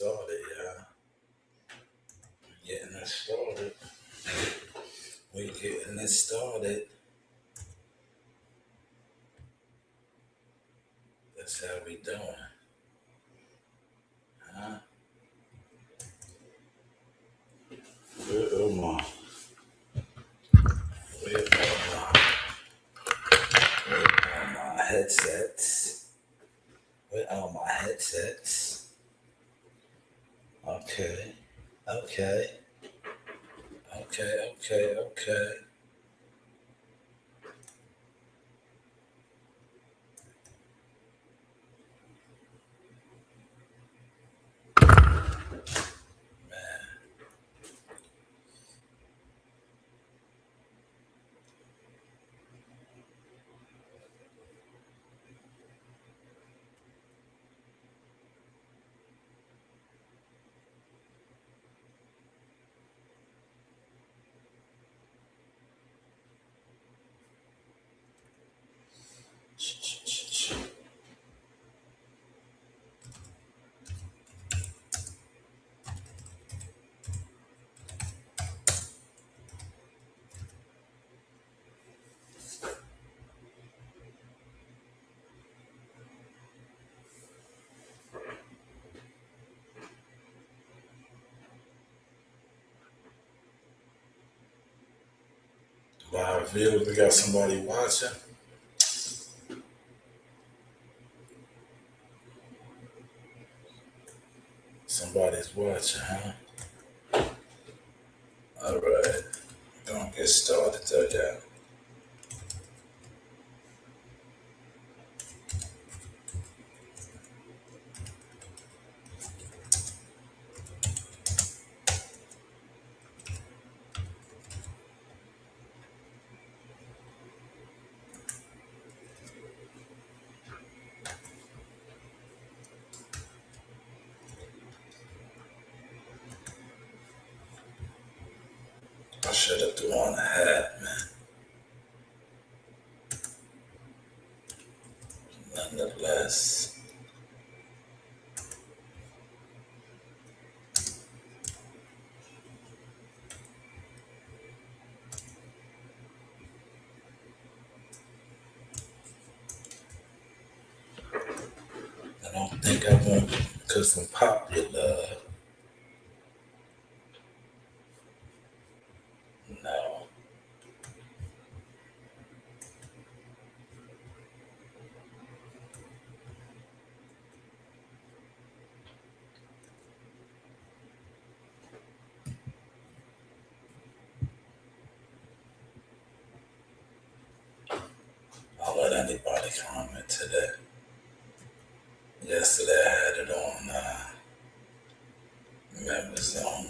started, yeah. Getting it started. We getting it started. That's how we doing. Huh? Where am I? Where are my headsets? Where are my headsets? Okay. Okay. Okay. Live views, we got somebody watching. Somebody's watching, huh? All right. Gonna get started though, yeah. I should have worn a hat, man. Nonetheless, I don't think I won't because I'm popular. No. I'll let anybody comment today. Yesterday I had it on members only.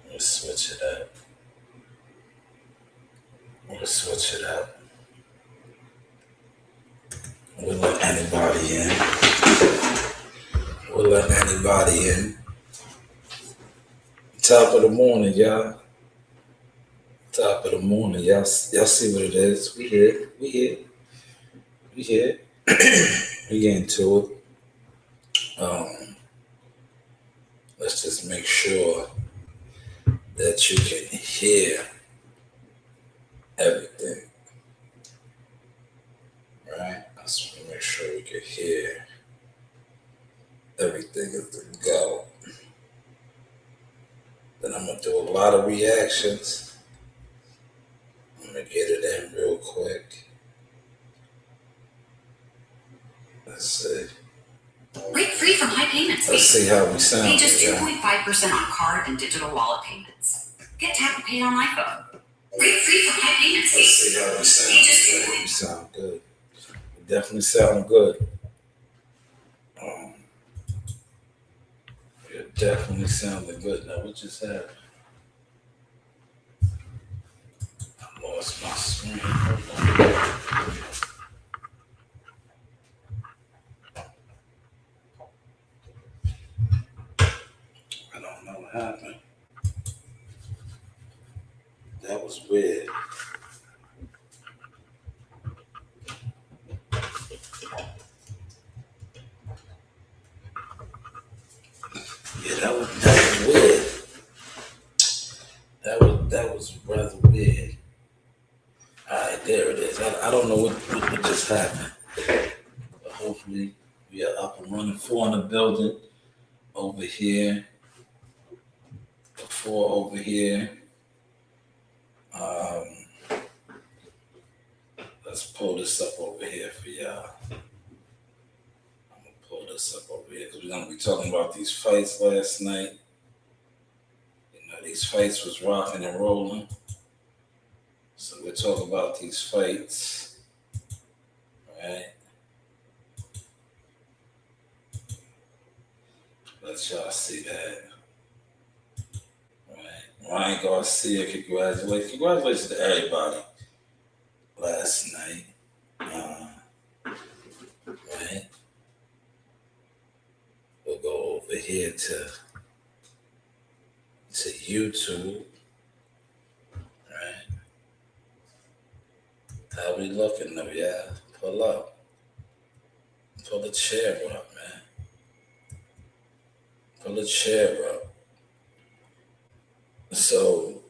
We'll switch it up. We'll switch it up. We'll let anybody in. We'll let anybody in. Top of the morning, y'all. Top of the morning, y'all see what it is. We here. We get into it. Let's just make sure that you can hear everything, right? I just want to make sure we can hear everything is the go. Then I'm gonna do a lot of reactions. I'm gonna get it in real quick. Let's see. Break free from high payments. Let's see how we sound. Pay just 2.5% on card and digital wallet payments. Get tap and pay on iPhone. Break free from high payments. Let's see how we sound. We sound good. We definitely sound good. You're definitely sounding good. Now, what just happened? I lost my screen. I don't know what happened. That was weird. that was weird. That was rather weird. All right, there it is. I don't know what just happened, but hopefully we are up and running. 4 in the building over here. 4 over here. Um, let's pull this up over here for y'all. I'm gonna pull this up over here because we're gonna be talking about these fights last night. You know, these fights was rocking and rolling. So we'll talk about these fights, right? Let y'all see that, right? Ryan Garcia, congratulations to everybody last night, right? We'll go over here to YouTube, right? How we looking though, yeah? Pull up. Pull the chair up, man. Pull the chair up. So,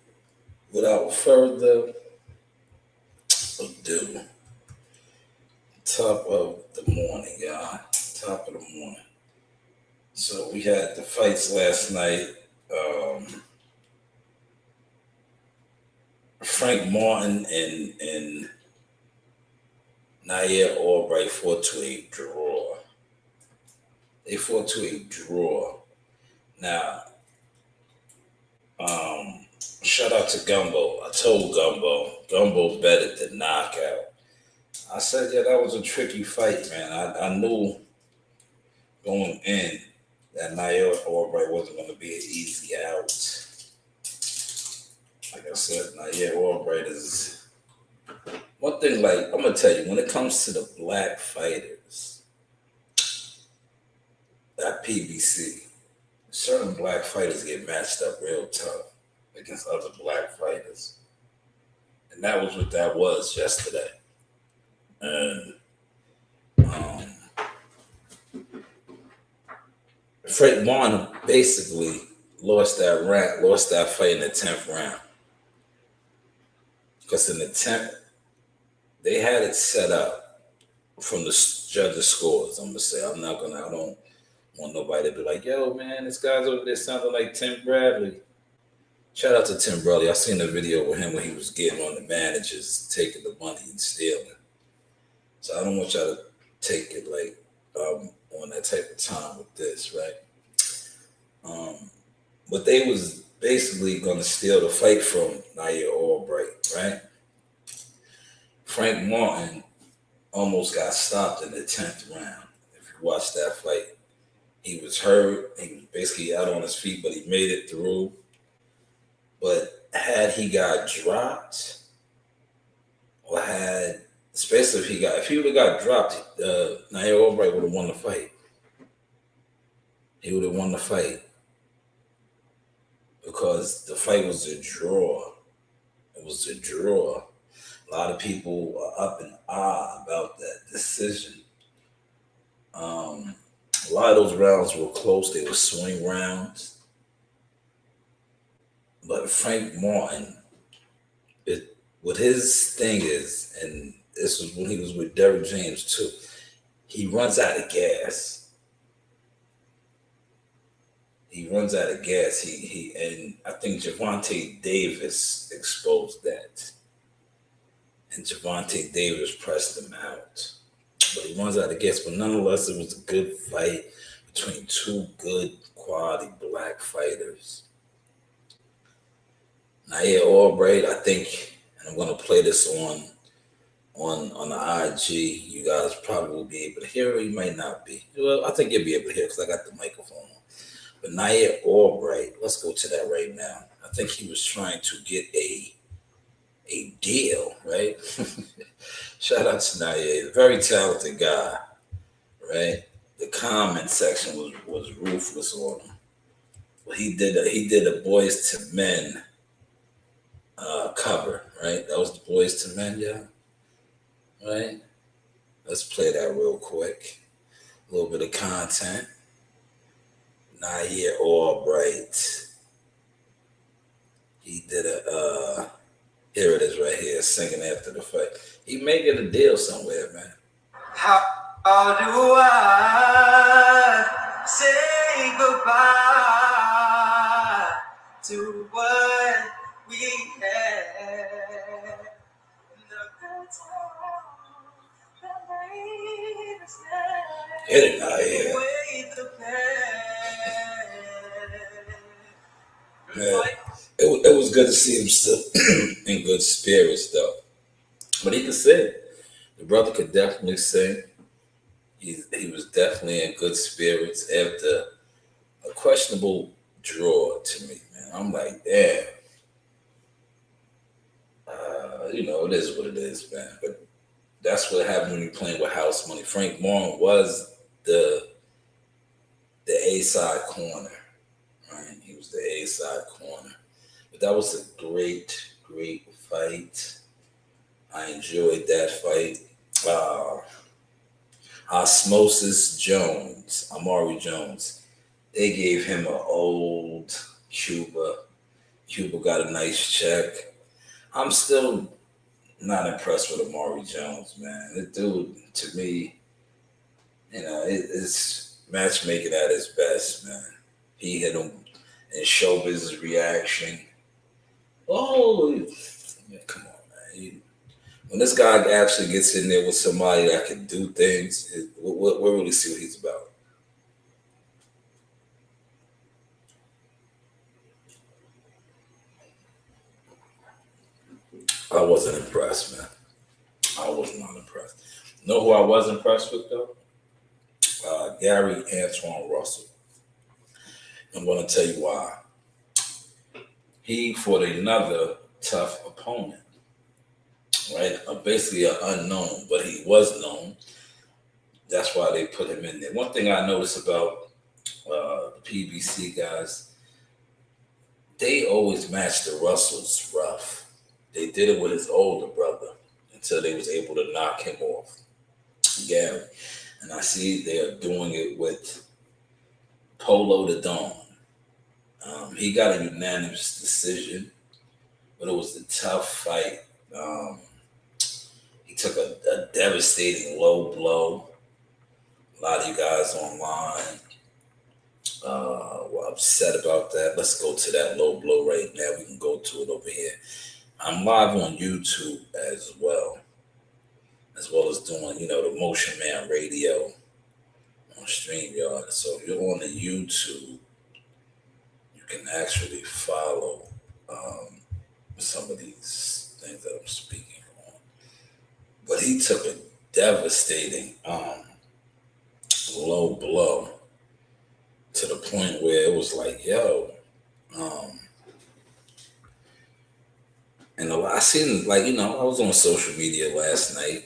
without further ado, top of the morning, y'all. Top of the morning. So, we had the fights last night. Frank Martin and Nair Albright fought to a draw. They fought to a draw. Now, shout out to Gumbo. I told Gumbo betted the knockout. I said, yeah, that was a tricky fight, man. I knew going in that Nair Albright wasn't going to be an easy out. Like I said, Nair Albright is one thing. Like I'm gonna tell you, when it comes to the black fighters, that PBC, certain black fighters get matched up real tough against other black fighters, and that was what that was yesterday. And Frank Martin basically lost that fight in the 10th round. Because in the 10th, they had it set up from the judges' scores. I'm gonna say I don't want nobody to be like, yo, man, this guy's over there sounding like Tim Bradley. Shout out to Tim Bradley. I seen a video with him when he was getting on the managers, taking the money and stealing. So I don't want y'all to take it like on that type of time with this, right? But they was basically gonna steal the fight from Nair Albright, right? Frank Martin almost got stopped in the 10th round. If you watch that fight, he was hurt. He was basically out on his feet, but he made it through. But had he got dropped, or especially if he would have got dropped, Nair Albright would have won the fight. He would have won the fight because the fight was a draw. It was a draw. A lot of people are up in awe about that decision. A lot of those rounds were close. They were swing rounds. But Frank Martin, what his thing is, and this was when he was with Derrick James too, he runs out of gas. He and I think Gervonta Davis exposed that. And Gervonta Davis pressed him out. But he runs out of gas. But nonetheless, it was a good fight between two good quality black fighters. Nair Albright, I think, and I'm gonna play this on the IG. You guys probably will be able to hear it. You might not be. Well, I think you'll be able to hear it because I got the microphone on. But Nair Albright, let's go to that right now. I think he was trying to get a deal, right? Shout out to Nair, very talented guy, right? The comment section was ruthless on him. Well, he did a Boys to Men cover, right? That was the Boys to Men, yeah, right? Let's play that real quick. A little bit of content. Nair Albright. fight. He did here it is right here, singing after the fight. He may get a deal somewhere, man. How do I say goodbye to what we had? The good times that made us Get it out here. away the past. Man, it was good to see him still in good spirits, though. But he could sing. The brother could definitely sing. He was definitely in good spirits after a questionable draw to me, man. I'm like, damn. It is what it is, man. But that's what happened when you're playing with house money. Frank Morgan was the A-side corner, right? He was the A-side corner. But that was a great, great fight. I enjoyed that fight. Osmosis Jones, Amari Jones, they gave him an old Cuba. Cuba got a nice check. I'm still not impressed with Amari Jones, man. The dude, to me, it's matchmaking at his best, man. He hit him in showbiz reaction. Oh, come on, man. When this guy actually gets in there with somebody that can do things, we'll really see what he's about. I wasn't impressed, man. I was not impressed. Know who I was impressed with, though? Gary Antoine Russell. I'm going to tell you why. He fought another tough opponent, right? Basically an unknown, but he was known. That's why they put him in there. One thing I noticed about the PBC guys, they always match the Russells rough. They did it with his older brother until they was able to knock him off, Gary. And I see they are doing it with Polo the Dawn. He got a unanimous decision, but it was a tough fight. He took a devastating low blow. A lot of you guys online were upset about that. Let's go to that low blow right now. We can go to it over here. I'm live on YouTube as well as doing, the Motion Man Radio on StreamYard. So if you're on the YouTube, you can actually follow some of these things that I'm speaking on. But he took a devastating low blow to the point where it was like, yo, and I seen, I was on social media last night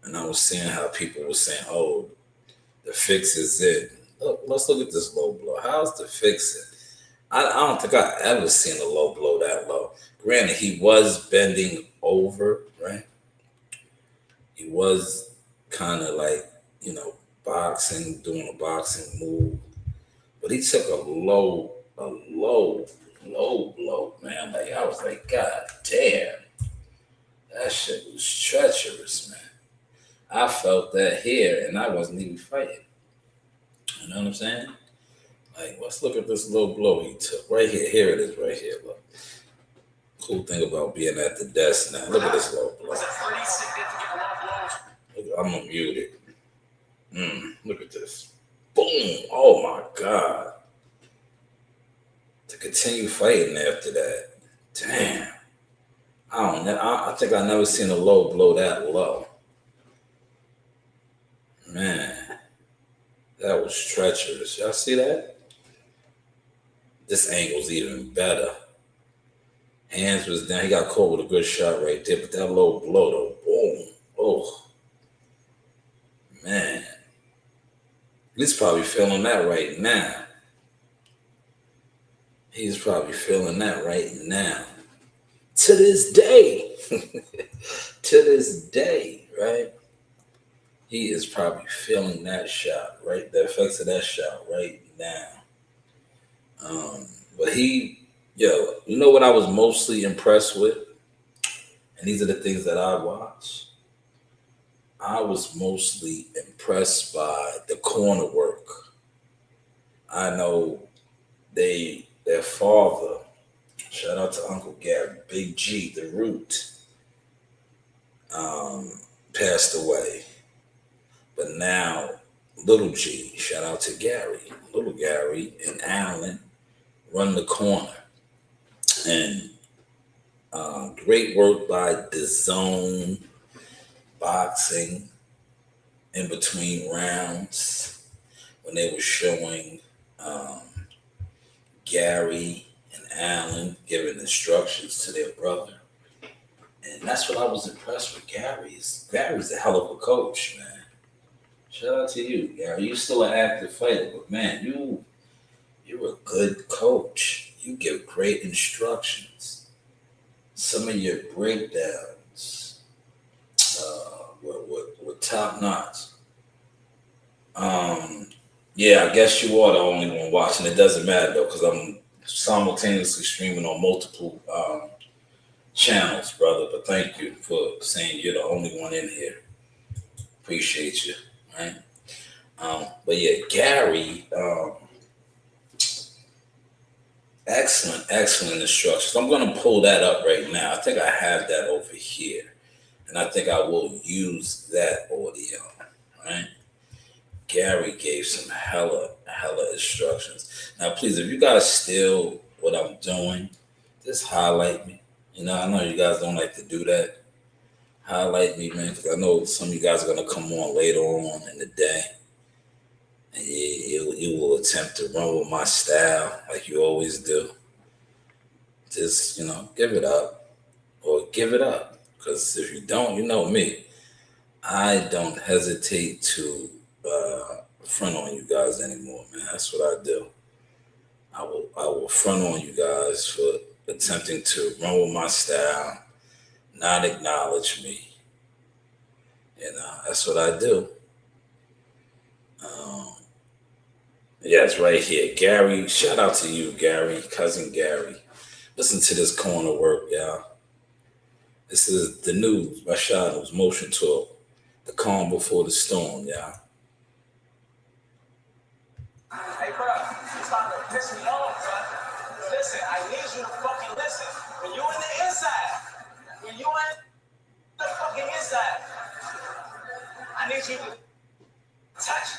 and I was seeing how people were saying, oh, the fix is it. Look, let's look at this low blow. How's the fix it? I don't think I've ever seen a low blow that low. Granted, he was bending over, right? He was kind of boxing, doing a boxing move. But he took a low blow, man. I was like, God damn. That shit was treacherous, man. I felt that here and I wasn't even fighting. You know what I'm saying? Let's look at this low blow he took. Right here. Here it is right here. Look. Cool thing about being at the desk now. Look at this low blow. I'm gonna mute it. Look at this. Boom. Oh my God. To continue fighting after that. Damn. I think I never seen a low blow that low. Man. That was treacherous. Y'all see that? This angle's even better. Hands was down. He got caught with a good shot right there. But that low blow, though, boom. Oh. Man. He's probably feeling that right now. He's probably feeling that right now. To this day. To this day, right? He is probably feeling that shot, right? The effects of that shot right now. But you know what I was mostly impressed with? And these are the things that I watch. I was mostly impressed by the corner work. I know their father, shout out to Uncle Gary, Big G, the Root, passed away. But now Little G, shout out to Gary, Little Gary and Alan run the corner. And great work by the Zone Boxing in between rounds when they were showing Gary and Alan giving instructions to their brother. And that's what I was impressed with Gary. Gary's a hell of a coach, man. Shout out to you, Gary. You're still an active fighter, but man, you're a good coach. You give great instructions. Some of your breakdowns were top notch. Yeah, I guess you are the only one watching. It doesn't matter though, because I'm simultaneously streaming on multiple channels, brother. But thank you for saying you're the only one in here. Appreciate you, right? But yeah, Gary, excellent instructions. I'm gonna pull that up right now. I think I have that over here, and I think I will use that audio, right? Gary gave some hella instructions. Now, please, if you guys steal what I'm doing, just highlight me. You know, I know you guys don't like to do that. Highlight me, man, because I know some of you guys are going to come on later on in the day. And you will attempt to run with my style like you always do. Just, give it up. Or give it up. Because if you don't, you know me. I don't hesitate to front on you guys anymore, man. That's what I do. I will front on you guys for attempting to run with my style, not acknowledge me. That's what I do. Yeah, it's right here. Gary, shout out to you, Gary, cousin Gary. Listen to this corner work, y'all. This is the news by Shanewz, Motion Talk. The calm before the storm, y'all. Hey, bro, you starting to piss me off, bro. Listen, I need you to fucking listen. When you in the inside, when you in the fucking inside, I need you to touch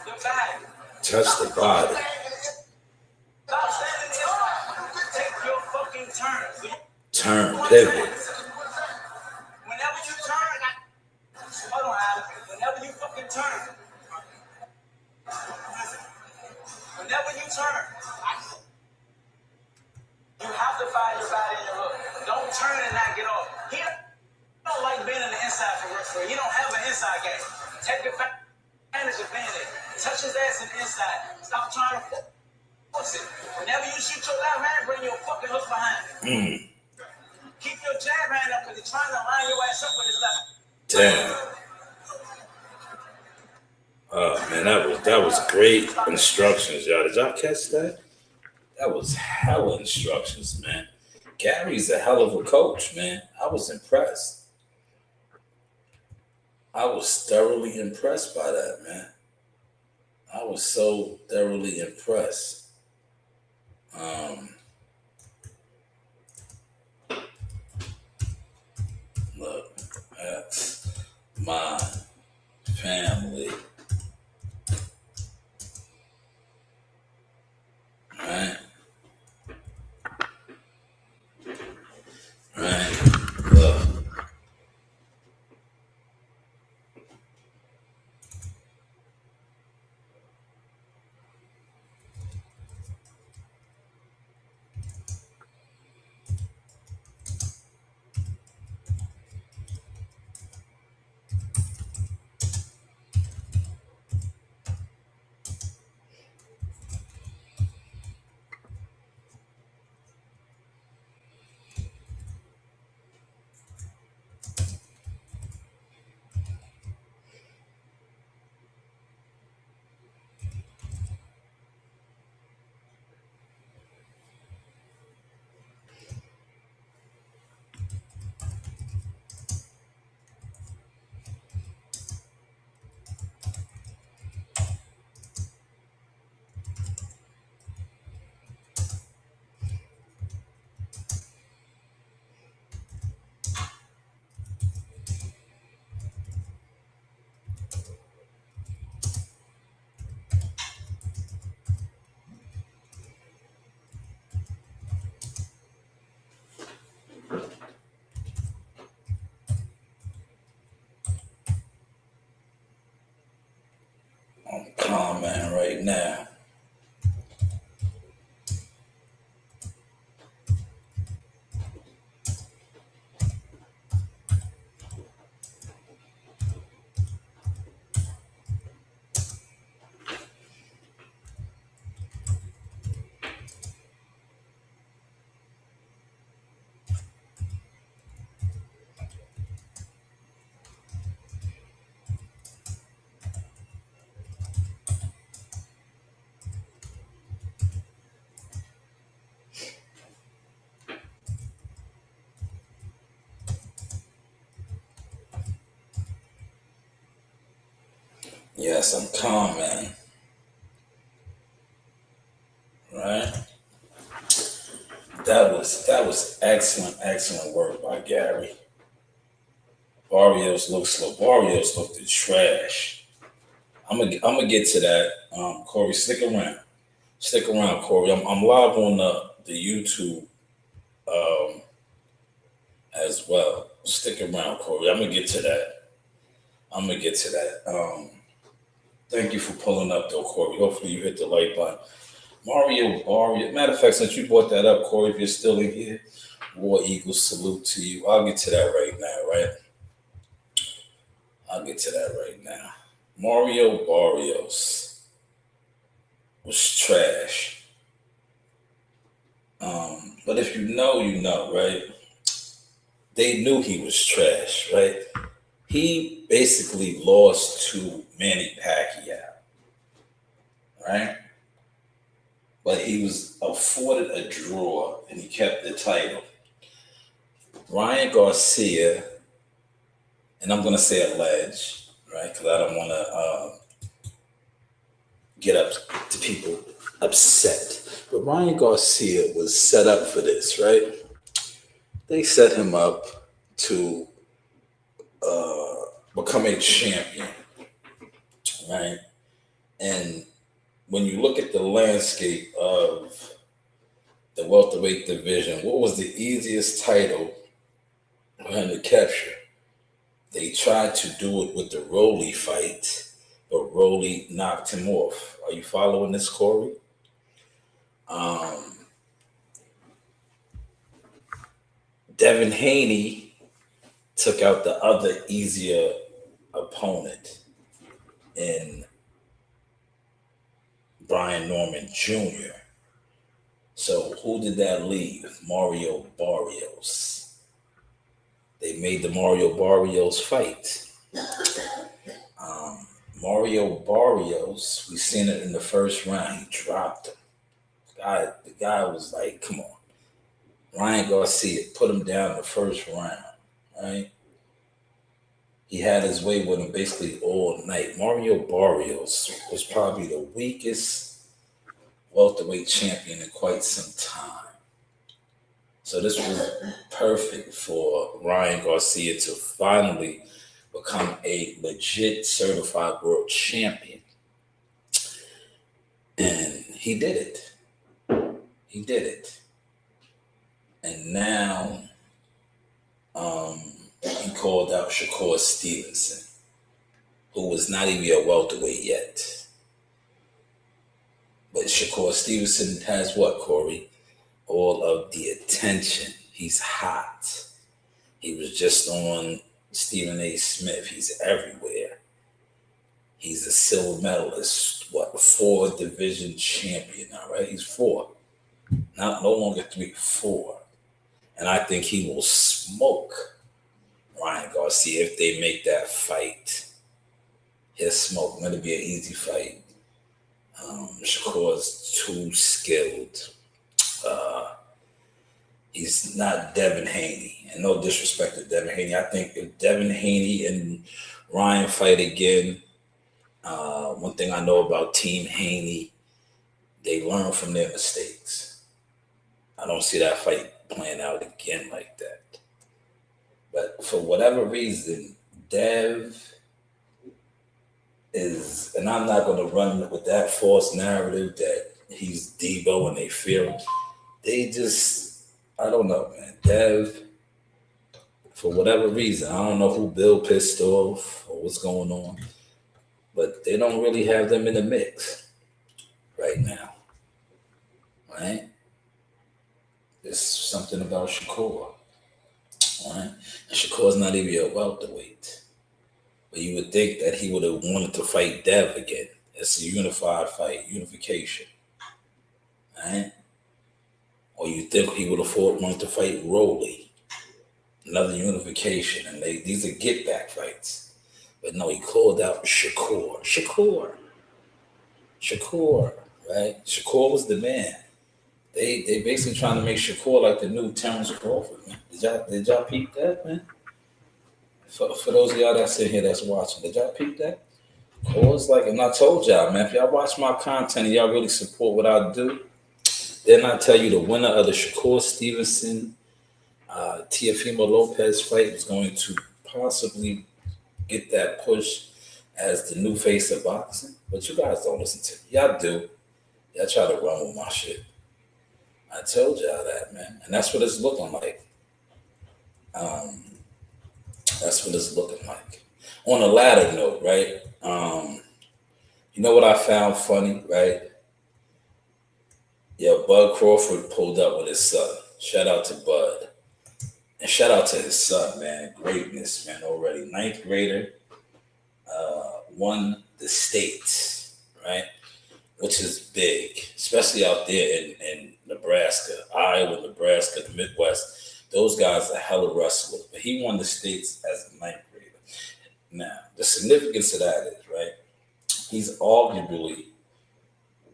your body. Touch the body. Stop standing there. Take your fucking turn. Turn, pivot. Whenever you turn, hold on, Adam. Whenever you fucking turn, listen. Whenever you turn, you have to find your body in your hook. Don't turn and not get off. He don't like being on the inside for real. He don't have an inside game. Take advantage of being there. Touch his ass in the inside. Stop trying to force it. Whenever you shoot your left hand, bring your fucking hook behind it. Keep your jab hand up because he's trying to line your ass up with his left. Damn. Oh man, that was great instructions, y'all. Did y'all catch that? That was hella instructions, man. Gary's a hell of a coach, man. I was impressed. I was thoroughly impressed by that, man. I was so thoroughly impressed. Look, that's my family. Right? Look. now. Yes, I'm calm, man. Right? That was excellent work by Gary. Barrios looked slow. Barrios looked the trash. I'm gonna get to that. Corey, stick around. Stick around, Corey. I'm live on the YouTube as well. Stick around, Corey. I'm gonna get to that. Thank you for pulling up, though, Corey. Hopefully you hit the like button. Mario Barrios. Matter of fact, since you brought that up, Corey, if you're still in here, War Eagle salute to you. I'll get to that right now, right? I'll get to that right now. Mario Barrios was trash. But if you know, you know, right? They knew he was trash, right? He basically lost to Manny Pacquiao, right? But he was afforded a draw and he kept the title. Ryan Garcia, and I'm going to say alleged, right? Because I don't want to get up to people upset. But Ryan Garcia was set up for this, right? They set him up to become a champion, right? And when you look at the landscape of the welterweight division, what was the easiest title for him to capture? They tried to do it with the Rolly fight, but Rolly knocked him off. Are you following this, Corey? Devin Haney took out the other easier opponent in Brian Norman Jr. So who did that leave? Mario Barrios. They made the Mario Barrios fight. Mario Barrios, we seen it in the first round. He dropped him. The guy was like, come on. Ryan Garcia put him down in the first round, right? He had his way with him basically all night. Mario Barrios was probably the weakest welterweight champion in quite some time. So this was perfect for Ryan Garcia to finally become a legit certified world champion. And he did it. He did it. And now he called out Shakur Stevenson, who was not even a welterweight yet. But Shakur Stevenson has what, Corey? All of the attention. He's hot. He was just on Stephen A. Smith. He's everywhere. He's a silver medalist. 4 division champion now, right? He's 4. No longer 3, 4. And I think he will smoke Ryan Garcia if they make that fight. He'll smoke. It's going to be an easy fight. Shakur's too skilled. He's not Devin Haney. And no disrespect to Devin Haney. I think if Devin Haney and Ryan fight again, one thing I know about Team Haney, they learn from their mistakes. I don't see that fight playing out again like that. But for whatever reason, Dev is, and I'm not going to run with that false narrative that he's Debo and they fear him. They just, I don't know, man. Dev, for whatever reason, I don't know who Bill pissed off or what's going on, but they don't really have them in the mix. right now, right? There's something about Shakur, right? And Shakur's not even a welterweight. But you would think that he would have wanted to fight Dev again. It's a unified fight, unification, right? Or you think he would have wanted to fight Rolly, another unification, and these are get back fights. But no, he called out Shakur, right? Shakur was the man. They basically trying to make Shakur like the new Terrence Crawford, man. Did y'all peep that, man? For those of y'all that's in here that's watching, did y'all peep that? It's like, and I told y'all, man, if y'all watch my content and y'all really support what I do, then I tell you the winner of the Shakur Stevenson, Teofimo Lopez fight is going to possibly get that push as the new face of boxing. But you guys don't listen to me. Y'all do. Y'all try to run with my shit. I told y'all that, man. And that's what it's looking like. That's what it's looking like. On a latter note, right? You know what I found funny, right? Yeah, Bud Crawford pulled up with his son. Shout out to Bud. And shout out to his son, man. Greatness, man, already. Ninth grader. Won the state, right? Which is big, especially out there in Nebraska, Iowa, Nebraska, the Midwest. Those guys are hella wrestlers. But he won the states as a ninth grader. Now, the significance of that is, right? He's arguably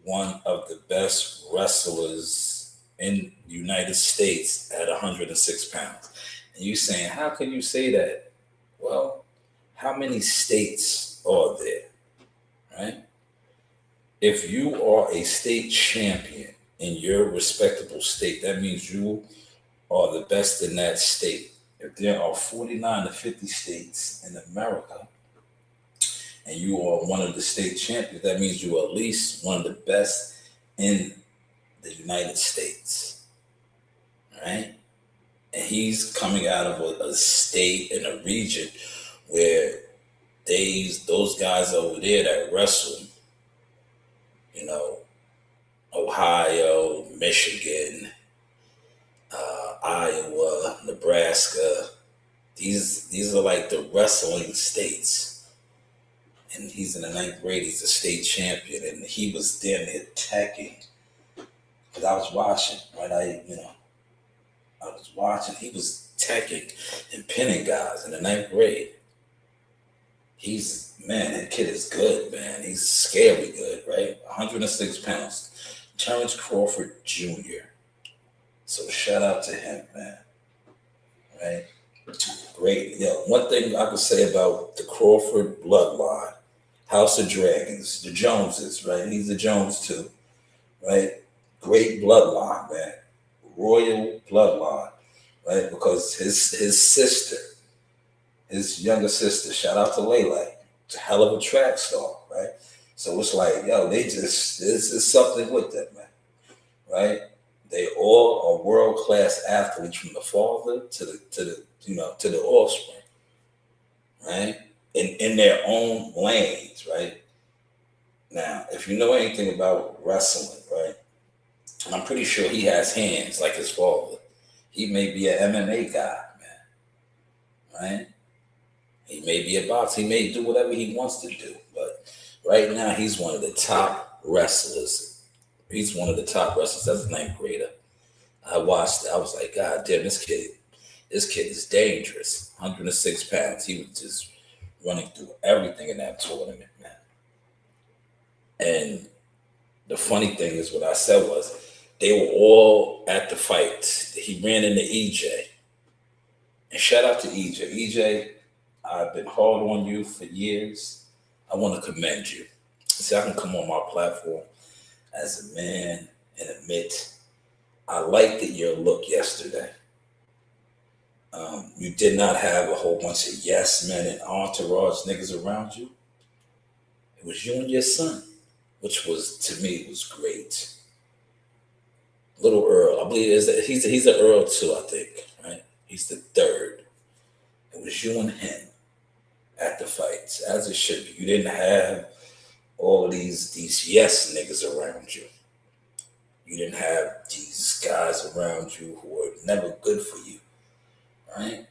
one of the best wrestlers in the United States at 106 pounds. And you saying, how can you say that? Well, how many states are there, right? If you are a state champion in your respectable state, that means you are the best in that state. If there are 49 to 50 states in America, and you are one of the state champions, that means you are at least one of the best in the United States, right? And he's coming out of a state and a region where those guys over there that wrestle, you know, Ohio, Michigan, Iowa, Nebraska, these are like the wrestling states. And he's in the ninth grade. He's a state champion, and he was damn near attacking. Because I was watching, right? I was watching. He was attacking and pinning guys in the ninth grade. That kid is good, man. He's scary good, right? 106 pounds. Terrence Crawford Jr. So shout out to him, man. Right? Great. Yeah. One thing I could say about the Crawford bloodline, House of Dragons, the Joneses, right? He's a Jones too, right? Great bloodline, man. Royal bloodline, right? Because his sister, his younger sister, shout out to Lele, it's a hell of a track star, right? So it's like, yo, there's something with them, man, right? They all are world-class athletes from the father to the offspring, right? In their own lanes, right? Now, if you know anything about wrestling, right? I'm pretty sure he has hands like his father. He may be an MMA guy, man, right? He may be a boxer. He may do whatever he wants to do. But right now, he's one of the top wrestlers. He's one of the top wrestlers as a ninth grader. I watched it. I was like, God damn, this kid is dangerous. 106 pounds. He was just running through everything in that tournament, man. And the funny thing is, what I said was, they were all at the fight. He ran into EJ. And shout out to EJ. EJ, I've been hard on you for years. I want to commend you. See, I can come on my platform as a man and admit I liked your look yesterday. You did not have a whole bunch of yes men and entourage niggas around you. It was you and your son, which was, to me, was great. Little Earl, I believe he's an Earl too, I think, right? He's the third. It was you and him at the fights, as it should be. You didn't have all of these yes niggas around you. You didn't have these guys around you who were never good for you, right?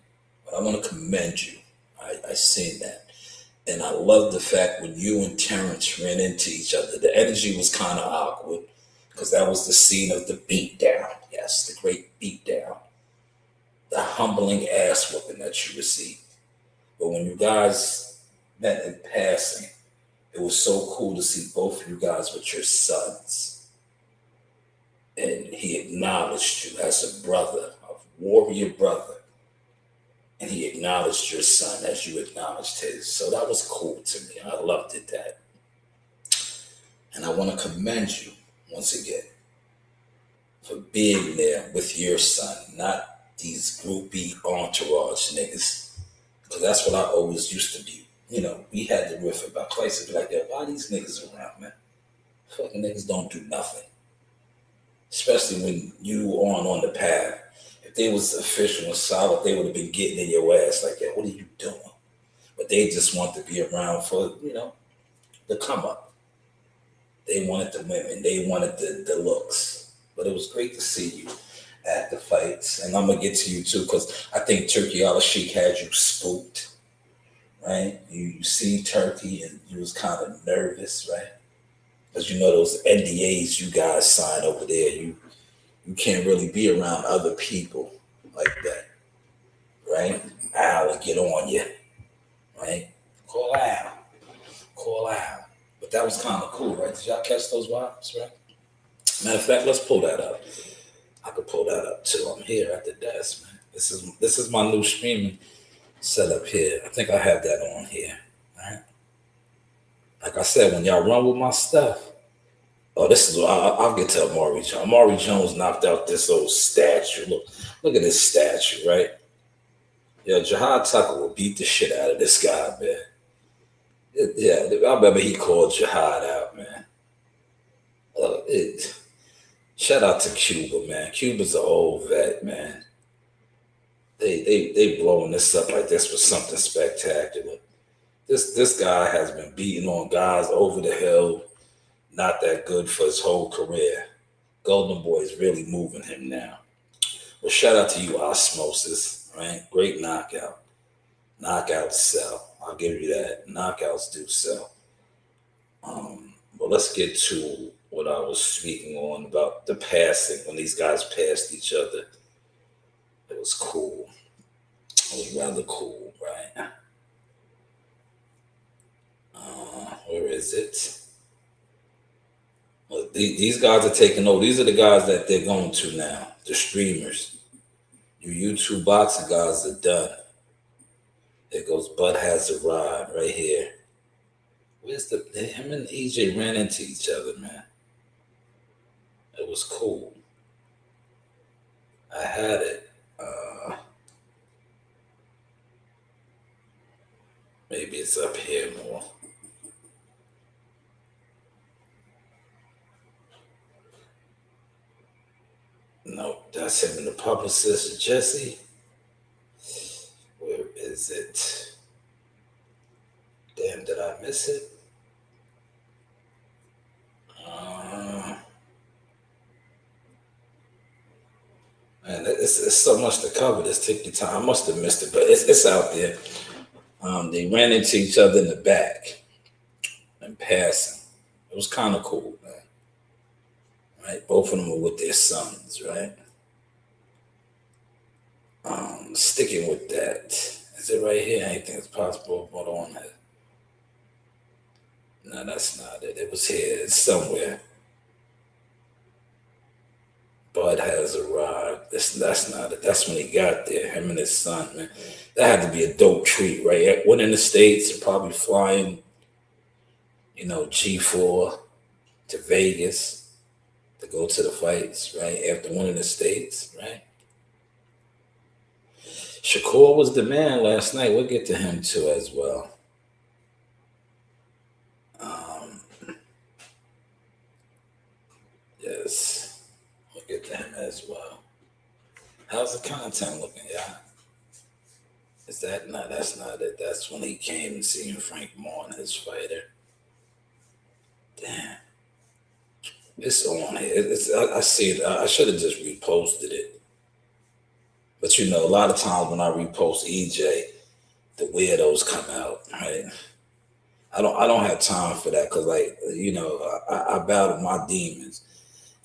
But I want to commend you. I seen that. And I love the fact when you and Terrence ran into each other, the energy was kind of awkward because that was the scene of the beatdown. Yes, the great beatdown. The humbling ass whooping that you received. But when you guys met in passing, it was so cool to see both of you guys with your sons. And he acknowledged you as a brother, a warrior brother. And he acknowledged your son as you acknowledged his. So that was cool to me. I loved it that. And I want to commend you once again for being there with your son, not these groupie entourage niggas. Because that's what I always used to be. You know, we had to riff about places be like, why these niggas around, man? Fucking niggas don't do nothing. Especially when you on the path. If they was official and solid, they would have been getting in your ass like, what are you doing? But they just want to be around for, the come up. They wanted the women. They wanted the looks. But it was great to see you at the fights. And I'm going to get to you too, because I think Turkey Al-Sheikh had you spooked, right? You see Turkey and you was kind of nervous, right? Because those NDAs you guys sign over there, you can't really be around other people like that, right? Al will get on you, right? Call out. But that was kind of cool, right? Did y'all catch those vibes, right? Matter of fact, let's pull that up. I could pull that up too. I'm here at the desk, man. This is my new streaming setup here. I think I have that on here, right? Like I said, when y'all run with my stuff, this is what I'll get to Amari Jones. Amari Jones knocked out this old statue. Look at this statue, right? Yeah, Jihad Tucker will beat the shit out of this guy, man. I remember he called Jihad out, man. Shout out to Cuba, man. Cuba's an old vet, man. They blowing this up like this was something spectacular. This guy has been beating on guys over the hill. Not that good for his whole career. Golden Boy is really moving him now. Well, shout out to you, Osmosis, right? Great knockout. Knockouts sell. I'll give you that. Knockouts do sell. But let's get to what I was speaking on about the passing. When these guys passed each other, it was cool. It was rather cool, right? Where is it? Well, these guys are taking over. These are the guys that they're going to now. The streamers. You YouTube boxing guys are done. There goes Bud Has Arrived right here. Where's him and EJ ran into each other, man. It was cool. I had it. Maybe it's up here more. No, that's him and the publicist, Jesse. Where is it? Damn, did I miss it? Man, it's so much to cover. This take your time. I must have missed it, but it's out there. They ran into each other in the back and passing. It was kind of cool, man. Right? Both of them were with their sons, right? Sticking with that. Is it right here? Anything is possible. Hold on. No, that's not it. It was here. It's somewhere. Bud Has Arrived. That's not it. That's when he got there. Him and his son, man. That had to be a dope treat, right? One in the States and probably flying, G4 to Vegas to go to the fights, right? After one in the States, right? Shakur was the man last night. We'll get to him too as well. Yes, we'll get to him as well. How's the content looking, y'all? Is that no? That's not it. That's when he came and seen Frank Moore, his fighter. Damn. It's on here. I see it. I should have just reposted it. But you know, a lot of times when I repost EJ, the weirdos come out, right? I don't have time for that because, like, you know, I battle my demons,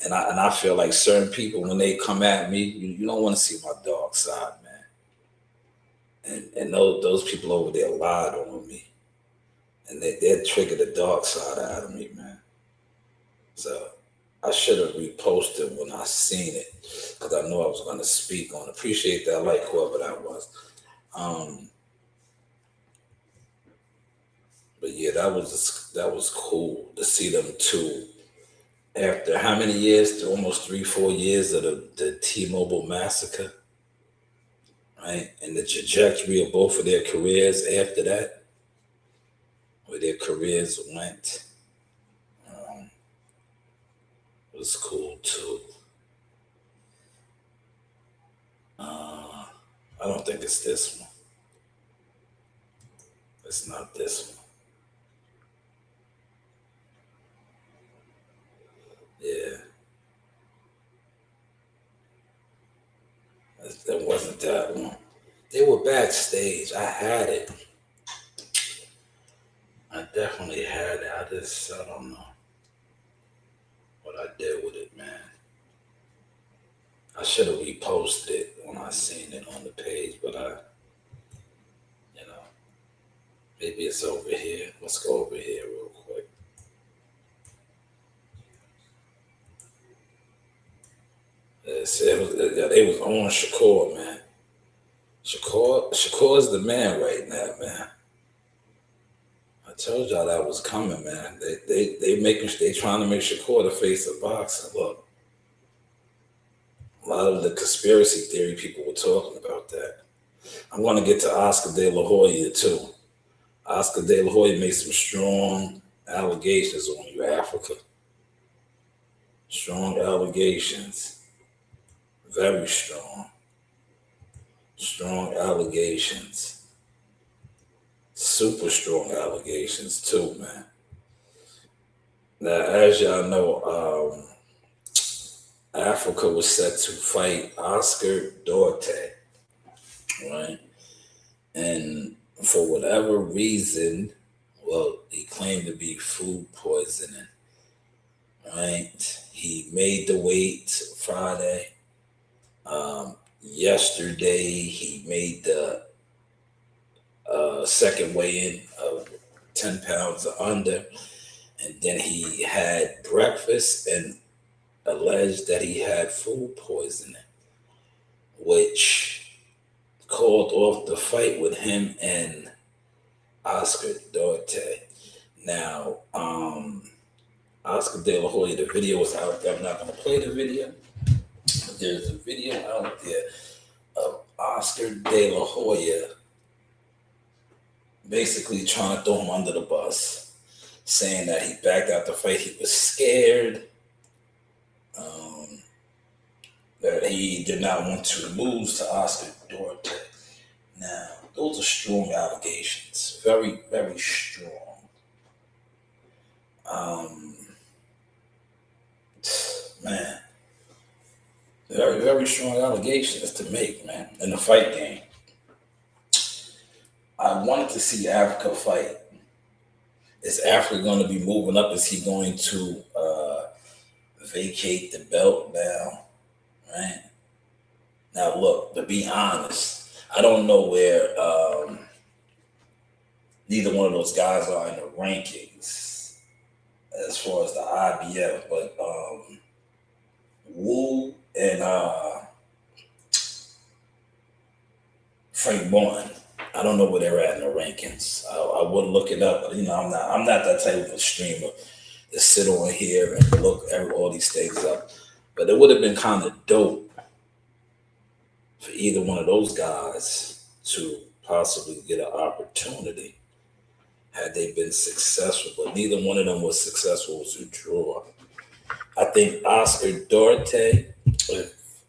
and I feel like certain people, when they come at me, you don't want to see my dark side, man. And those people over there lied on me, and they triggered the dark side out of me, man. So I should have reposted when I seen it because I knew I was going to speak on it. Appreciate that, like whoever that was. But yeah, that was cool to see them two after how many years? Almost 3-4 years of the T-Mobile massacre, right? And the trajectory of both of their careers after that, where their careers went, was cool too. I don't think it's this one. It's not this one. Yeah, that wasn't that one. They were backstage. I had it. I definitely had it. I don't know what I did with it, man. I should have reposted it when I seen it on the page, but you know, maybe it's over here. Let's go over here real quick. They was on Shakur, man. Shakur's the man right now, man. I told y'all that was coming, man. They trying to make Shakur the face of boxing. Look, a lot of the conspiracy theory people were talking about that. I'm going to get to Oscar De La Hoya too. Oscar De La Hoya made some strong allegations on you, Africa. Strong allegations. Very strong. Strong allegations. Super strong allegations too, man. Now, as y'all know, Africa was set to fight Oscar Duarte, right? And for whatever reason, well, he claimed to be food poisoning, right? He made the weight Friday. Yesterday, he made the second weigh-in of 10 pounds under, and then he had breakfast and alleged that he had food poisoning, which called off the fight with him and Oscar Duarte. Now, Oscar De La Hoya, the video is out there. I'm not going to play the video, but there's a video out there of Oscar De La Hoya basically trying to throw him under the bus, saying that he backed out the fight. He was scared, that he did not want to lose to Oscar Duarte. Now, those are strong allegations. Very, very strong. Man, very, very strong allegations to make, man, in the fight game. I wanted to see Africa fight. Is Africa going to be moving up? Is he going to vacate the belt now? Right? Now, look, to be honest, I don't know where neither one of those guys are in the rankings as far as the IBF, but Wu and Frank Bourne, I don't know where they're at in the rankings. I would look it up, but I'm not that type of a streamer to sit on here and look at all these things up. But it would have been kind of dope for either one of those guys to possibly get an opportunity had they been successful. But neither one of them was successful to draw. I think Oscar Duarte, if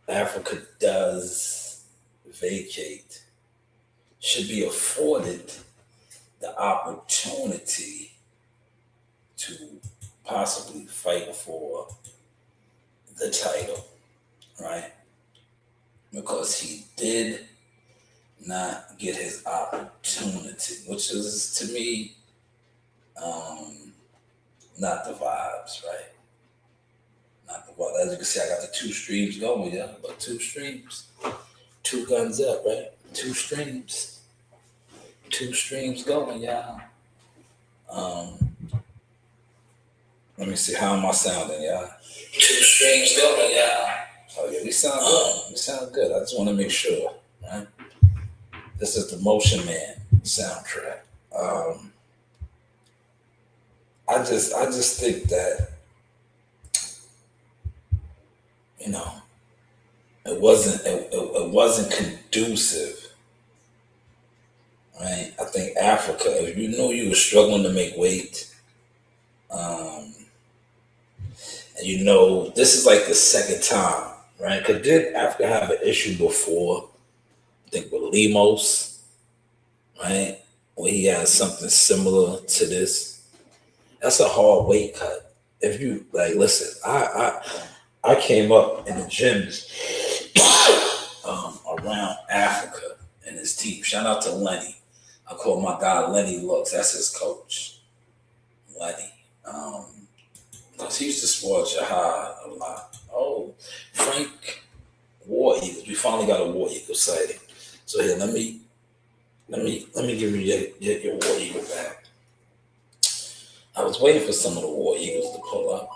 Africa does vacate, should be afforded the opportunity to possibly fight for the title, right? Because he did not get his opportunity, which is to me not the vibes, right? Not the vibes. As you can see, I got the 2 streams going, yeah. But 2 streams, 2 guns up, right? 2 streams, 2 streams going, yeah. Let me see, how am I sounding, y'all? 2 streams going, yeah. Oh yeah, we sound good. We sound good. I just want to make sure, right? This is the Motion Man soundtrack. I just think that, you know, it wasn't conducive, right? I think Africa, if you knew you were struggling to make weight, and you know this is like the second time, right? Because did Africa have an issue before? I think with Lemos, right? Where he had something similar to this. That's a hard weight cut. If you like, listen, I came up in the gyms around Africa and his team. Shout out to Lenny. I call my guy Lenny Looks. That's his coach, Lenny. Because he used to sport Jihad a lot. Oh, Frank War Eagles. We finally got a War Eagle sighting. So here, let me give you your War Eagle back. I was waiting for some of the War Eagles to pull up.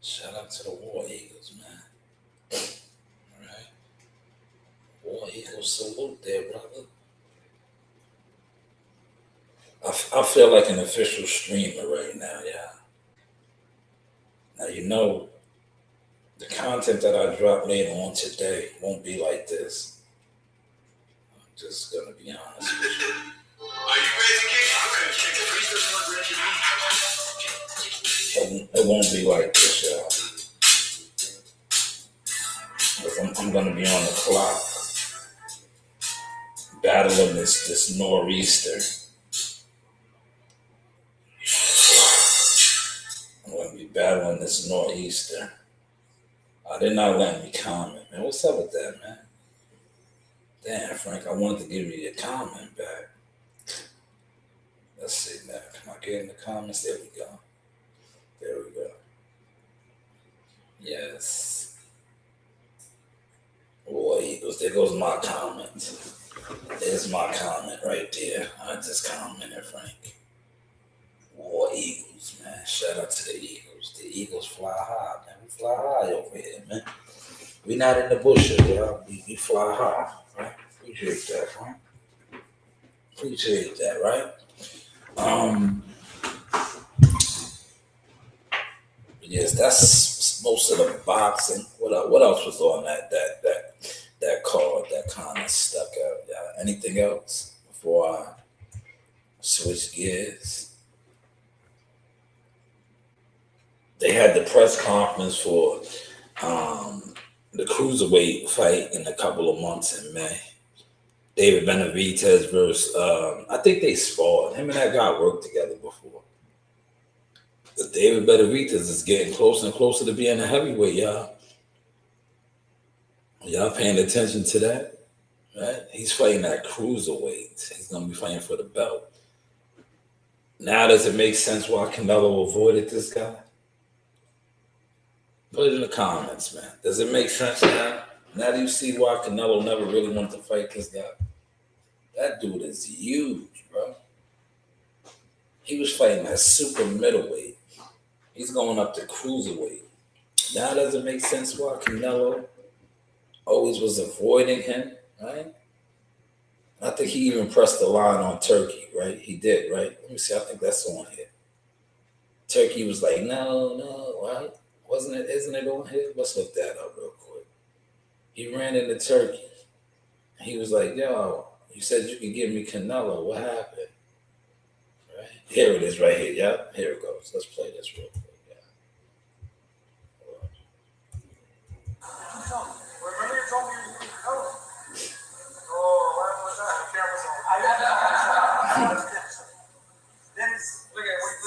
Shout out to the War Eagles, man. All right. War Eagles salute there, brother. I feel like an official streamer right now, yeah. Now, you know, the content that I drop later on today won't be like this. I'm just going to be honest with you. Are you ready to kick? I'm ready to kick the It won't be like this, y'all. Because I'm going to be on the clock battling this nor'easter. I'm going to be battling this nor'easter. They're not letting me comment, man. What's up with that, man? Damn, Frank, I wanted to give you your comment back. Let's see now. Can I get in the comments? There we go. Yes. War Eagles. There goes my comment. There's my comment right there. I just commented, Frank. War Eagles, man. Shout out to the Eagles. The Eagles fly high, man. We fly high over here, man. We not in the bushes, y'all. We fly high, right? Appreciate that, right? Appreciate that, right? Yes, that's most of the boxing. What else was on that card that kind of stuck out? Yeah. Anything else before I switch gears? They had the press conference for the cruiserweight fight in a couple of months in May. David Benavidez versus I think they sparred. Him and that guy worked together before. But David Benavidez is getting closer and closer to being a heavyweight, y'all. Y'all paying attention to that? Right? He's fighting at cruiserweight. He's gonna be fighting for the belt. Now does it make sense why Canelo avoided this guy? Put it in the comments, man. Does it make sense now? Now do you see why Canelo never really wanted to fight this guy? That dude is huge, bro. He was fighting at super middleweight. He's going up to cruiserweight. Now does it make sense why Canelo always was avoiding him, right? I think he even pressed the line on Turkey, right? He did, right? Let me see. I think that's on here. Turkey was like, no, right? Wasn't it? Isn't it on here? Let's look that up real quick. He ran into Turkey. He was like, yo, you said you could give me Canelo. What happened? Right? Here it is right here. Yep, here it goes. Let's play this real quick. Yeah. Remember you told me you didn't know? Oh, when was that?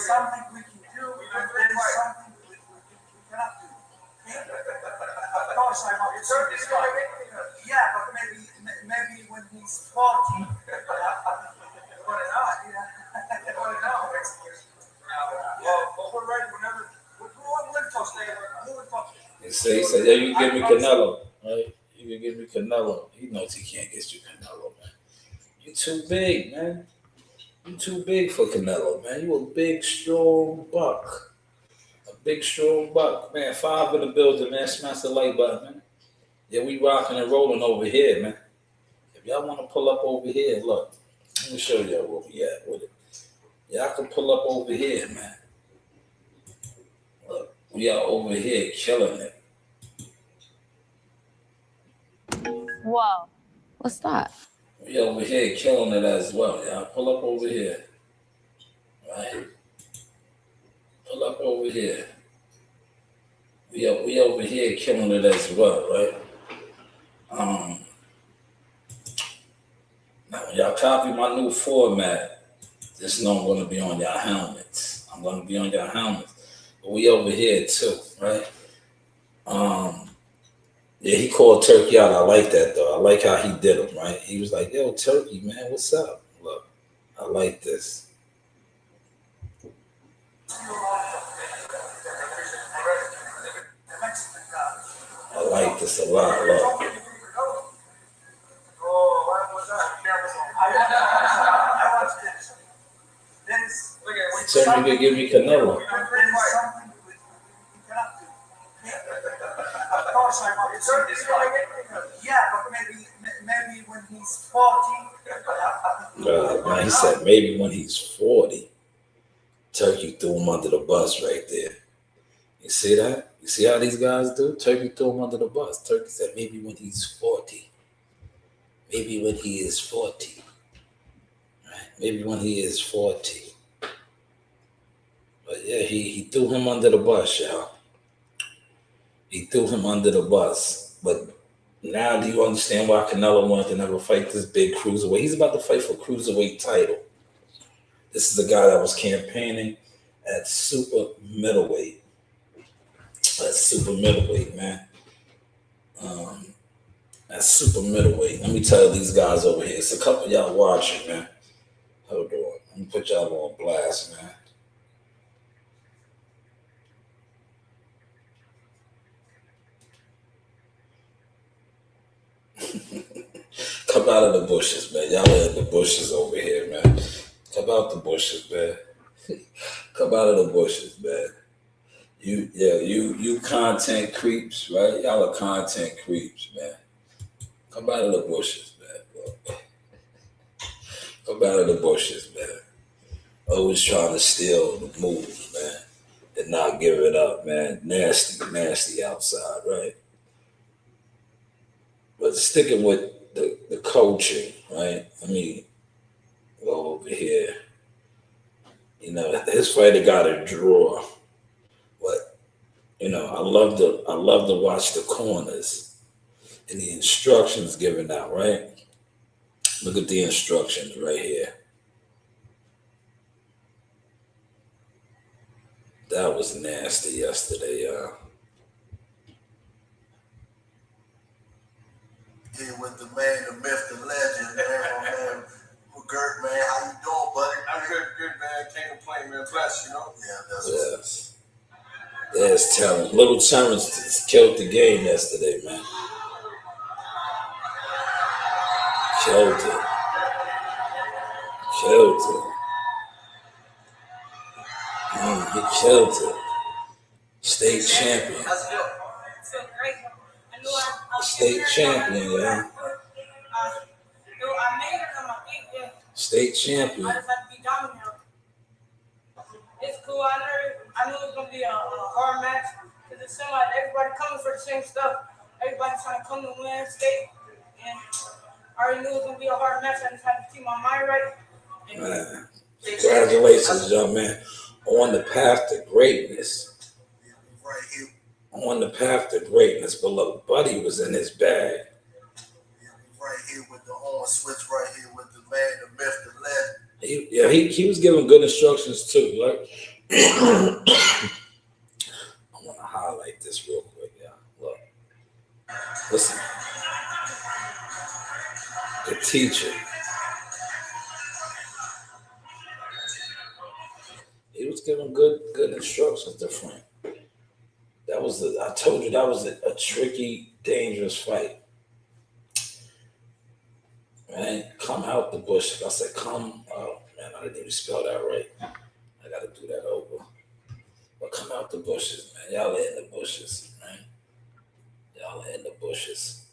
something we can do, and there's something we cannot do. Of course, I want to see this guy. Yeah, but maybe when he's 40. Well, we're ready whenever. We'll talk later. He said, yeah, you can give me Canelo, right? You can give me Canelo. He knows he can't get you Canelo, man. You too big, man. You too big for Canelo, man. You a big, strong buck. A big, strong buck. Man, 5 in the building, man. Smash the like button, man. Yeah, we rocking and rolling over here, man. If y'all want to pull up over here, look. Let me show y'all where we at with it. Y'all can pull up over here, man. Look, we are over here killing it. Whoa. What's that? We over here killing it as well, y'all. Pull up over here. Right? Pull up over here. We over here killing it as well, right? Now when y'all copy my new format, just know I'm gonna be on y'all helmets. I'm gonna be on y'all helmets. But we over here too, right? Yeah, he called Turkey out. I like that though. I like how he did him, right? He was like, yo, Turkey, man, what's up? Look, I like this. I like this a lot. Look. Turkey could give me Canelo. Yeah, but maybe when he's 40. Man, he said maybe when he's 40. Turkey threw him under the bus right there. You see that? You see how these guys do? Turkey threw him under the bus. Turkey said maybe when he's 40. Maybe when he is 40. Right? Maybe when he is 40. But yeah, he threw him under the bus, y'all. He threw him under the bus. But now do you understand why Canelo wanted to never fight this big cruiserweight? He's about to fight for cruiserweight title. This is a guy that was campaigning at super middleweight. That's super middleweight, man. That's super middleweight. Let me tell these guys over here. It's a couple of y'all watching, man. Hold on. Let me put y'all on blast, man. Come out of the bushes, man. Y'all are in the bushes over here, man. Come out the bushes, man. Come out of the bushes, man. You content creeps, right? Y'all are content creeps, man. Come out of the bushes, man. Come out of the bushes, man. Always trying to steal the moves, man. And not give it up, man. Nasty outside, right? But sticking with the coaching, right? Let me go over here. You know, his fighter got a draw. But, you know, I love to watch the corners and the instructions given out, right? Look at the instructions right here. That was nasty yesterday, y'all. Here with the man, the myth, the legend, man, my man, Gert, man, how you doing, buddy? I'm good, man. Can't complain, man. Bless, you know? Yeah, that's Yes. There's Terrence. Little Terrence killed the game yesterday, man. Killed it. He killed it. State champion. That's good. Great. I knew I was State champion, yeah. I made it on my feet, yeah. State I champion. just had to be dominant. It's cool. I knew it was gonna be a hard match because it seemed like everybody coming for the same stuff. Everybody trying to come to win state, and I already knew it was gonna be a hard match. I just had to keep my mind right. And Man. Congratulations, young man. On the path to greatness. right here. On the path to greatness. But look, Buddy was in his bag. Right here with the on switch, right here with the man, the myth, the legend. He was giving good instructions too, right? I want to highlight this real quick, y'all. Look, listen. The teacher, he was giving good instructions to Frank. I told you that was a tricky, dangerous fight. Man, come out the bushes. I said, oh man, I didn't even spell that right. I gotta do that over. But come out the bushes, man. Y'all are in the bushes, man. Y'all are in the bushes.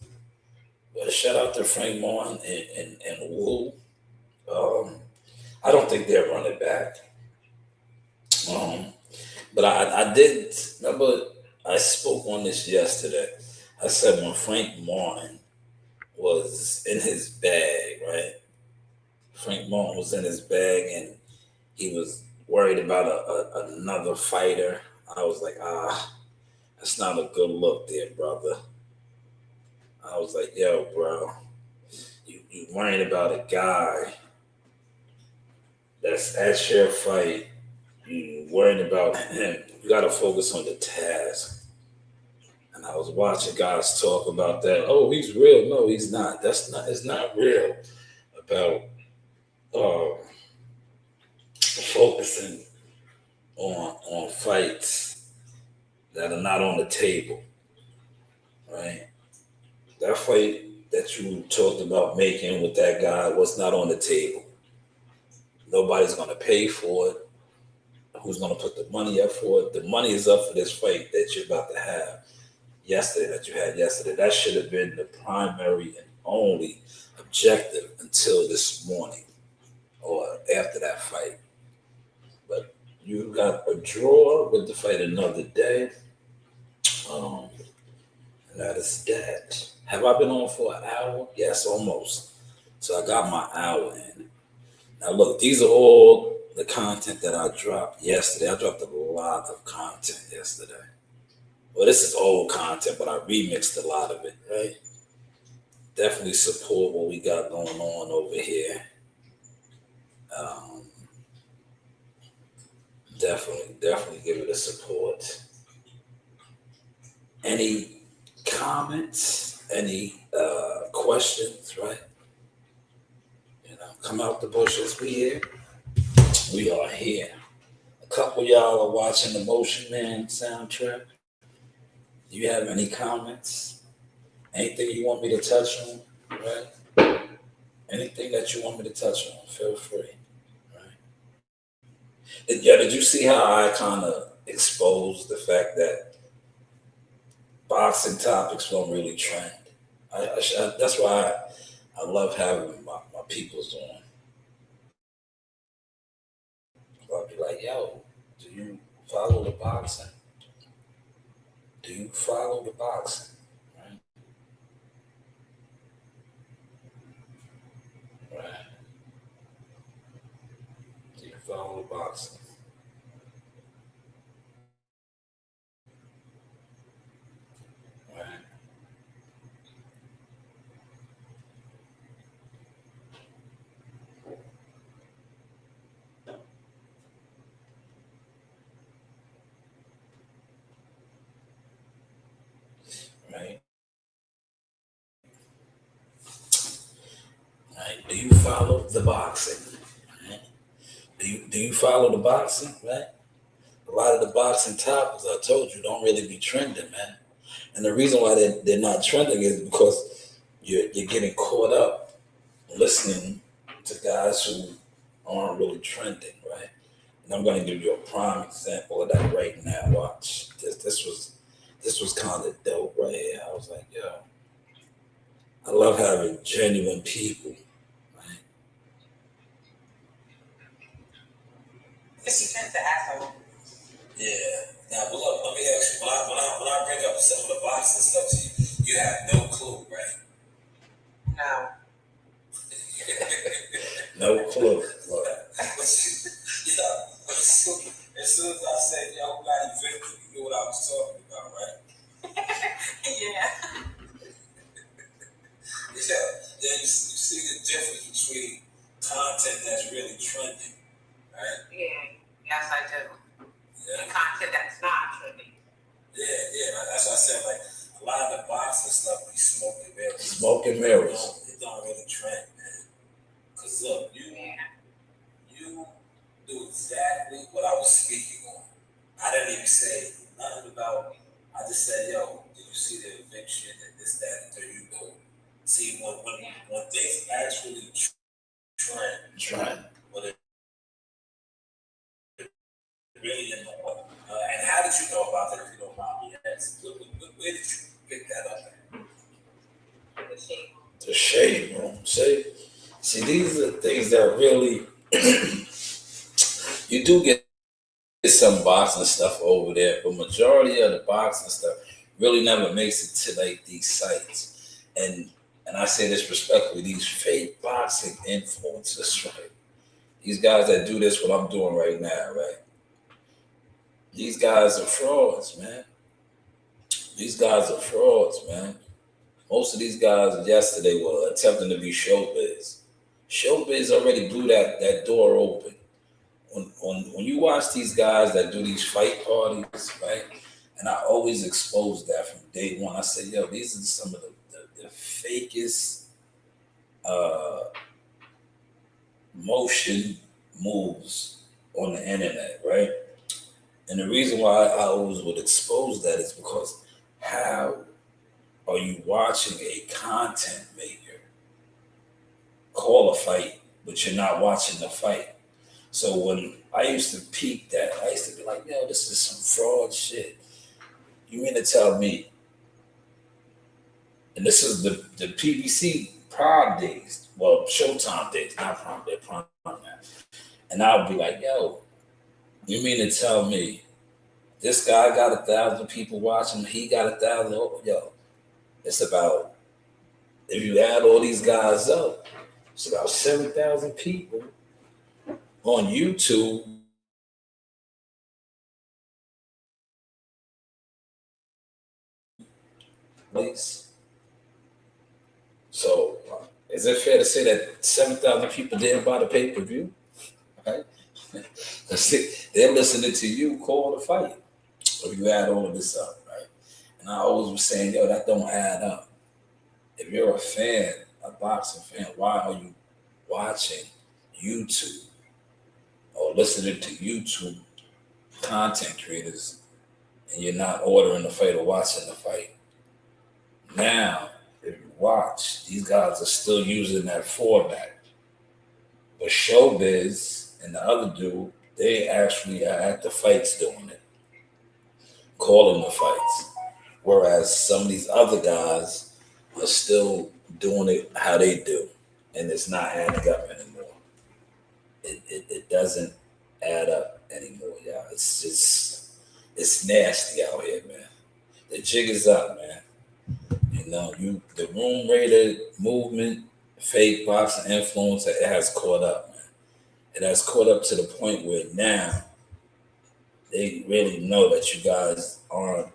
But shout out to Frank Martin and Wu. I don't think they're running back. But I did remember I spoke on this yesterday. I said when Frank Martin was in his bag, right? Frank Martin was in his bag and he was worried about another fighter. I was like, that's not a good look there, brother. I was like, yo, bro, you worrying about a guy that's at your fight. You worrying about him. You got to focus on the task. And I was watching guys talk about that. Oh, he's real. No, he's not. It's not real about focusing on fights that are not on the table, right? That fight that you talked about making with that guy was not on the table. Nobody's going to pay for it. Who's going to put the money up for it? The money is up for this fight that you're about to have yesterday. That should have been the primary and only objective until this morning or after that fight. But you got a draw with the fight another day. And that is that. Have I been on for an hour? Yes, almost. So I got my hour in. Now look, these are all the content that I dropped yesterday. I dropped a lot of content yesterday. Well, this is old content, but I remixed a lot of it, right? Definitely support what we got going on over here. Definitely give it a support. Any comments? Any questions, right? Come out the bushes. We here. We are here. A couple of y'all are watching the Motion Man soundtrack. Do you have any comments? Anything you want me to touch on, right? Anything that you want me to touch on, feel free, right? Did you see how I kind of exposed the fact that boxing topics don't really trend? That's why I love having my peoples on. I'll be like, yo, do you follow the boxing? Do you follow the boxing? Right? Right. Do you follow the boxing? Right. Right. Right. Do you follow the boxing? Right? Do you follow the boxing? Right. A lot of the boxing topics I told you don't really be trending, man. And the reason why they're not trending is because you're getting caught up listening to guys who aren't really trending, right? And I'm going to give you a prime example of that right now. Watch this was kind of dope right here. I was like, yo, I love having genuine people, right? This event the asshole. Yeah. Now, but look, let me ask you. When I bring up some of the boxing stuff to you, you have no clue, right? No. No clue. Look. As soon as I said, yo, I'm glad you victim, you knew what I was talking about, right? Yeah. Yeah, you see the difference between content that's really trending, right? Yeah. Yes, I do. smoke and mirrors. It don't really trend, man. Cause look, you do exactly what I was speaking on. I didn't even say nothing about. I just said, yo, did you see the eviction and this, that, and there you go. See, when things actually trend, when it really in the and how did you know about that if you don't mind me asking? Where did you pick that up at? The shade room. See, these are things that really you do get some boxing stuff over there, but majority of the boxing stuff really never makes it to like these sites. And I say this respectfully, these fake boxing influencers, right? These guys that do this, what I'm doing right now, right? These guys are frauds, man. These guys are frauds, man. Most of these guys yesterday were attempting to be showbiz. Showbiz already blew that door open. When you watch these guys that do these fight parties, right? And I always expose that from day one. I say, yo, these are some of the fakest motion moves on the internet, right? And the reason why I always would expose that is because how are you watching a content maker call a fight, but you're not watching the fight? So when I used to peep that, I used to be like, yo, this is some fraud shit. You mean to tell me, and this is the PBC Prime days, well, Showtime days, not Prime Day, Prime now. And I would be like, yo, you mean to tell me this guy got 1,000 people watching, he got 1,000, yo, it's about, if you add all these guys up, it's about 7,000 people on YouTube. Please. So, is it fair to say that 7,000 people didn't buy the pay-per-view? Right? They're listening to you call the fight. If you add all of this up, right? And I always was saying, yo, that don't add up. If you're a fan, a boxing fan, why are you watching YouTube or listening to YouTube content creators and you're not ordering the fight or watching the fight? Now, if you watch, these guys are still using that format. But Showbiz and the other dude, they actually are at the fights doing it, calling the fights. Whereas some of these other guys are still doing it how they do. And it's not adding up anymore. It doesn't add up anymore, y'all. It's nasty out here, man. The jig is up, man. You know, the room rated movement, fake boxing influence, it has caught up, man. It has caught up to the point where now they really know that you guys aren't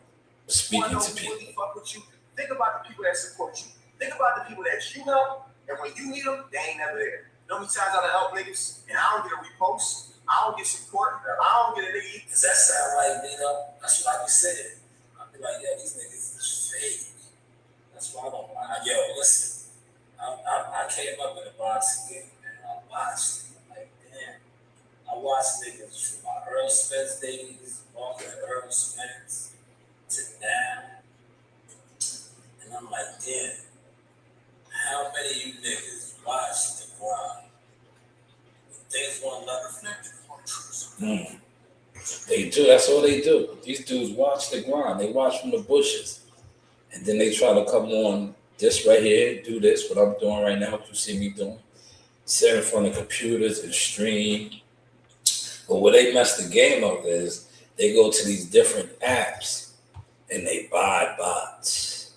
speaking to people. Fuck with you. Think about the people that support you. Think about the people that you help, and when you need them, they ain't never there. You know how many times I help niggas, and I don't get a repost, I don't get support, I don't get a nigga. Does that sound like me though? That's what I be saying. I be like, yeah, these niggas is fake. That's why I don't mind. Yo, listen, I came up in a boxing game, man. I watched it. Like, damn. I watched niggas from my Earl Spence days, walking Earl Spence, to now. And I'm like, damn, how many of you niggas watch the grind? Things won't let reflect on truth. They do, that's all they do. These dudes watch the grind. They watch from the bushes. And then they try to come on this right here, do this, what I'm doing right now, what you see me doing. Sit in front of computers and stream. But where they mess the game up is they go to these different apps and they buy bots.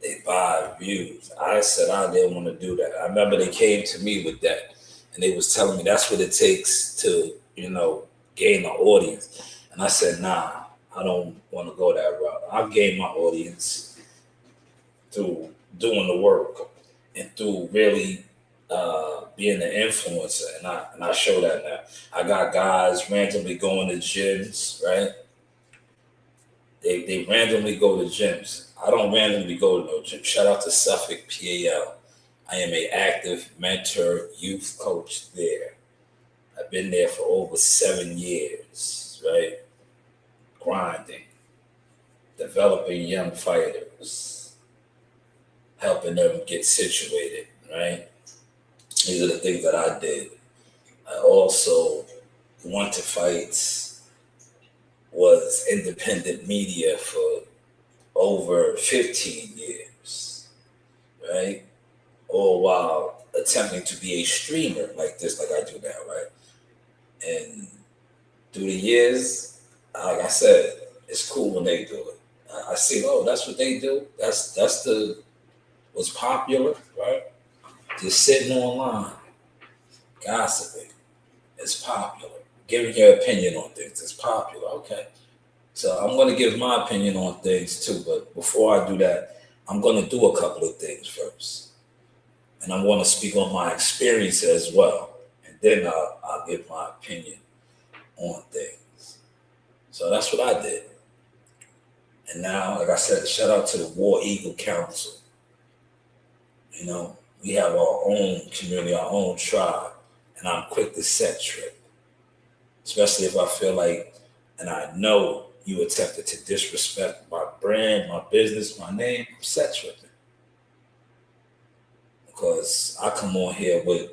They buy views. I said I didn't want to do that. I remember they came to me with that. And they was telling me that's what it takes to, you know, gain an audience. And I said, nah, I don't want to go that route. I've gained my audience through doing the work and through really being an influencer. And I show that now. I got guys randomly going to gyms, right? They randomly go to gyms. I don't randomly go to no gym. Shout out to Suffolk PAL. I am an active mentor, youth coach there. I've been there for over 7 years, right? Grinding, developing young fighters, helping them get situated, right? These are the things that I did. I also went to fights, was independent media for over 15 years, right? All while attempting to be a streamer like this, like I do now, right? And through the years, like I said, it's cool when they do it. I see, oh, that's what they do. That's what's popular, right? Just sitting online, gossiping. It's popular. Giving your opinion on things. It's popular. Okay. So I'm going to give my opinion on things too. But before I do that, I'm going to do a couple of things first. And I'm going to speak on my experience as well. And then I'll give my opinion on things. So that's what I did. And now, like I said, shout out to the War Eagle Council. You know, we have our own community, our own tribe. And I'm quick to set trip. Especially if I feel like, and I know you attempted to disrespect my brand, my business, my name, I'm set tripping. Because I come on here with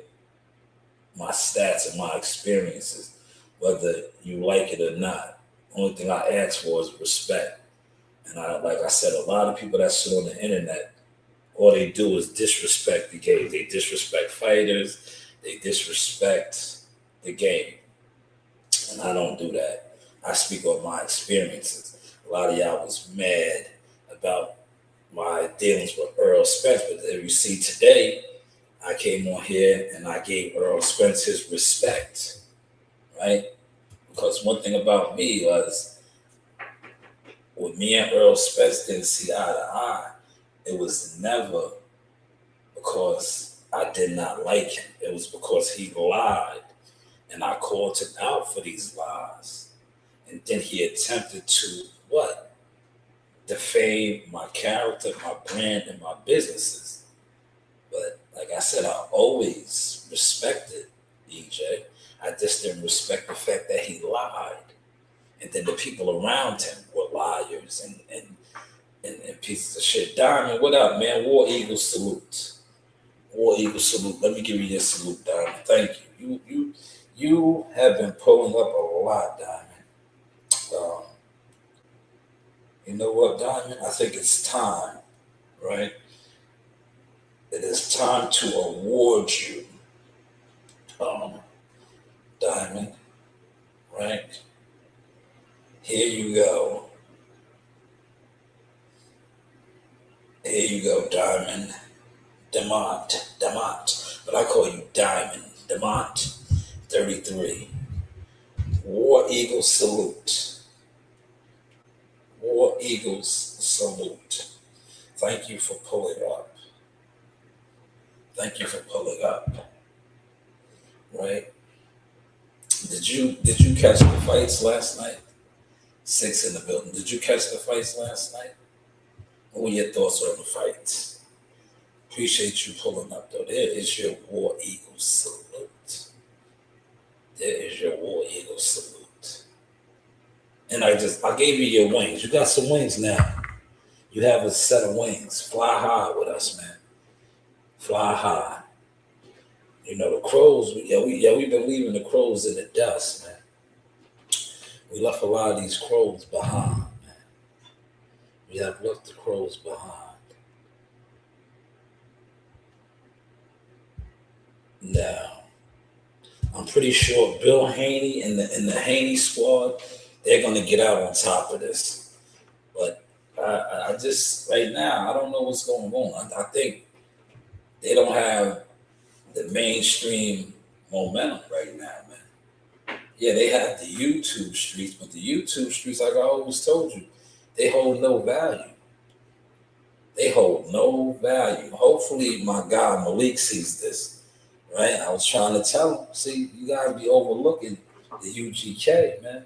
my stats and my experiences, whether you like it or not. Only thing I ask for is respect. And like I said, a lot of people that sit on the internet, all they do is disrespect the game. They disrespect fighters. They disrespect the game. And I don't do that. I speak on my experiences. A lot of y'all was mad about my dealings with Earl Spence, but as you see today, I came on here and I gave Earl Spence his respect, right? Because one thing about me was, when me and Earl Spence didn't see eye to eye, it was never because I did not like him. It was because he lied. And I called him out for these lies. And then he attempted to, what? Defame my character, my brand, and my businesses. But like I said, I always respected EJ. I just didn't respect the fact that he lied. And then the people around him were liars and pieces of shit. Diamond, what up, man? War Eagle salute. War Eagle salute. Let me give you your salute, Diamond. Thank you. You have been pulling up a lot, Diamond. You know what, Diamond? I think it's time, right? It is time to award you, Diamond, right? Here you go. Here you go, Diamond. Demont. But I call you Diamond. Demont, 33. War Eagle salute. War Eagles salute. Thank you for pulling up. Thank you for pulling up. Right? Did you catch the fights last night? 6 in the building. Did you catch the fights last night? What were your thoughts on the fights? Appreciate you pulling up, though. There is your War Eagle salute. There is your War Eagle salute. And I gave you your wings. You got some wings now. You have a set of wings. Fly high with us, man. Fly high. You know, the crows, we've been leaving the crows in the dust, man. We left a lot of these crows behind, man. We have left the crows behind. Now, I'm pretty sure Bill Haney and the Haney squad, they're going to get out on top of this. But I just, right now, I don't know what's going on. I think they don't have the mainstream momentum right now, man. Yeah, they have the YouTube streets, but the YouTube streets, like I always told you, they hold no value. They hold no value. Hopefully my guy Malik sees this, right? I was trying to tell him, see, you guys be overlooking the UGK, man.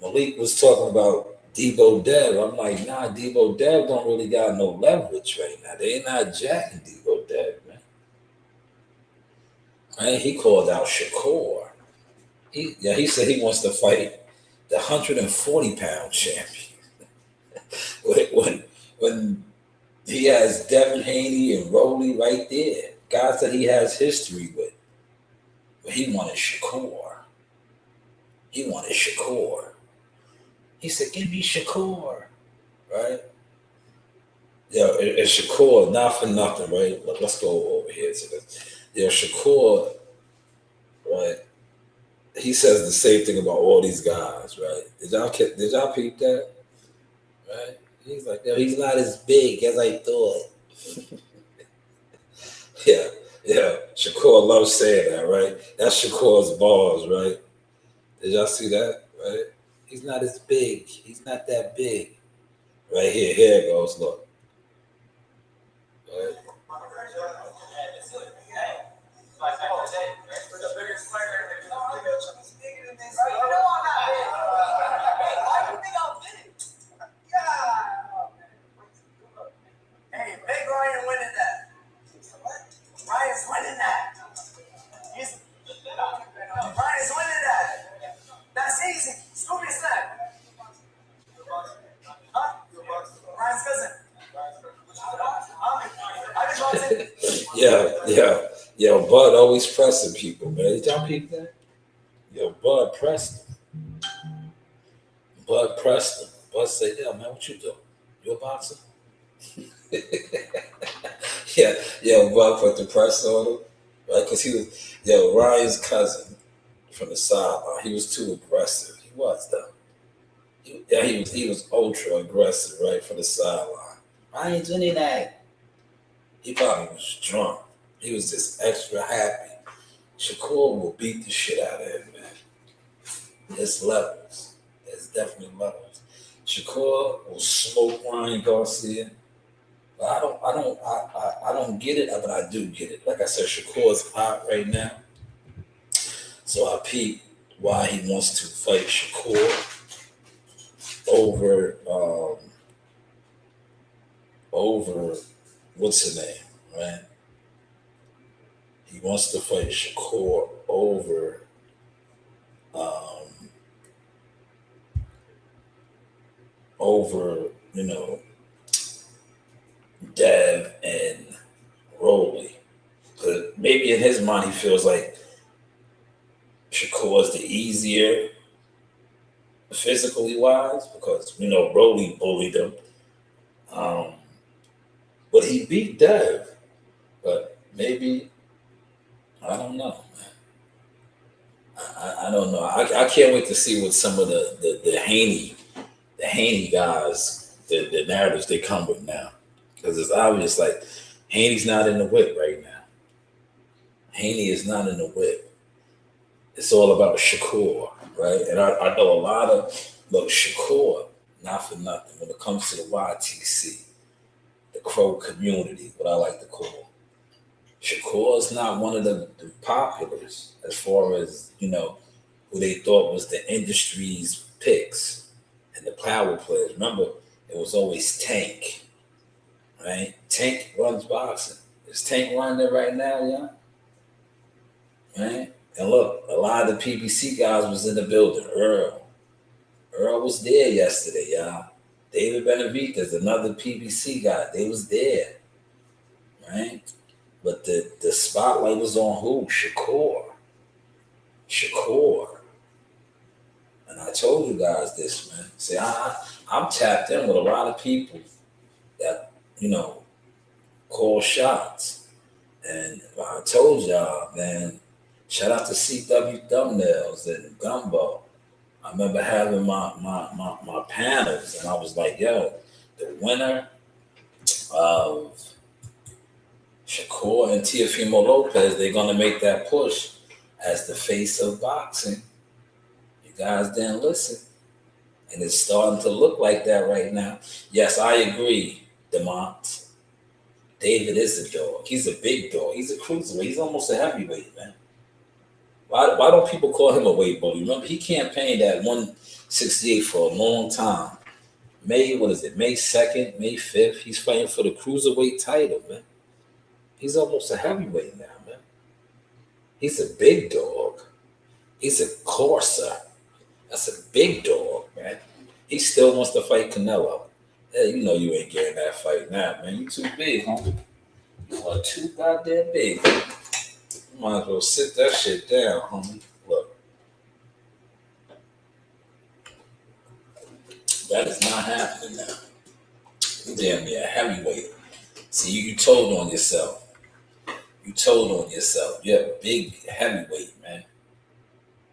Malik was talking about Debo Dev. I'm like, nah, Debo Dev don't really got no leverage right now. They ain't not jacking Debo Dev, man. Right? He called out Shakur. He said he wants to fight the 140-pound champion. when he has Devin Haney and Rowley right there, guys that he has history with. But he wanted Shakur. He wanted Shakur. He said, give me Shakur. Right? Yeah, and Shakur, not for nothing, right? Let's go over here to this. Yeah, Shakur, right? He says the same thing about all these guys, right? Did y'all peep that? Right? He's like, yo, he's not as big as I thought. Yeah. Shakur loves saying that, right? That's Shakur's balls, right? Did y'all see that? Right? He's not as big. He's not that big. Right here. Here it goes. Look. Right? Hey, Big Ryan winning that. Ryan's winning that. Ryan's winning that. That's easy. Scooby Snack. Huh? Ryan's cousin. Yo, Bud always pressing people, man. Did y'all peep that? Yo, Bud pressed him. Bud said, yo, man, what you doing? You a boxer? Bud put the press on him, right? Because he was, Ryan's cousin from the sideline. He was too aggressive. He was, though. He was ultra aggressive, right, for the sideline. Ryan's winning that. He probably was drunk. He was just extra happy. Shakur will beat the shit out of him, man. There's levels. There's definitely levels. Shakur will smoke Ryan Garcia. But I don't get it, but I do get it. Like I said, Shakur's hot right now. So I peep why he wants to fight Shakur over what's his name, right? He wants to fight Shakur over Dev and Rowley. But maybe in his mind he feels like Shakur is the easier physically wise because Rowley bullied him. But he beat Dev. But maybe I don't know, man. I don't know. I can't wait to see what some of the Haney guys, the narratives they come with now. Because it's obvious, like, Haney's not in the whip right now. Haney is not in the whip. It's all about Shakur, right? And I know a lot of, Shakur, not for nothing, when it comes to the YTC, the Crow community, what I like to call. Shakur is not one of the populars as far as, who they thought was the industry's picks and the power players. Remember, it was always Tank. Right? Tank runs boxing. Is Tank running it right now, yeah? Right? And look, a lot of the PBC guys was in the building. Earl was there yesterday, y'all. David Benavidez, another PBC guy. They was there. Right? But the spotlight was on who? Shakur. And I told you guys this, man. See, I'm tapped in with a lot of people that call shots. And I told y'all, man, shout out to CW Thumbnails and Gumbo. I remember having my panels, and I was like, yo, the winner of Shakur and Teofimo Lopez, they're going to make that push as the face of boxing. You guys didn't listen. And it's starting to look like that right now. Yes, I agree, DeMont. David is a dog. He's a big dog. He's a cruiserweight. He's almost a heavyweight, man. Why don't people call him a weight bully? Remember, he campaigned at 168 for a long time. What is it? May 2nd, May 5th. He's fighting for the cruiserweight title, man. He's almost a heavyweight now, man. He's a big dog. He's a Corsa. That's a big dog, man. He still wants to fight Canelo. Hey, you know you ain't getting that fight now, man. You too big, homie. You are too goddamn big. You might as well sit that shit down, homie. Look. That is not happening now. You damn near a heavyweight. See, you told on yourself. You told on yourself. You're a big heavyweight, man.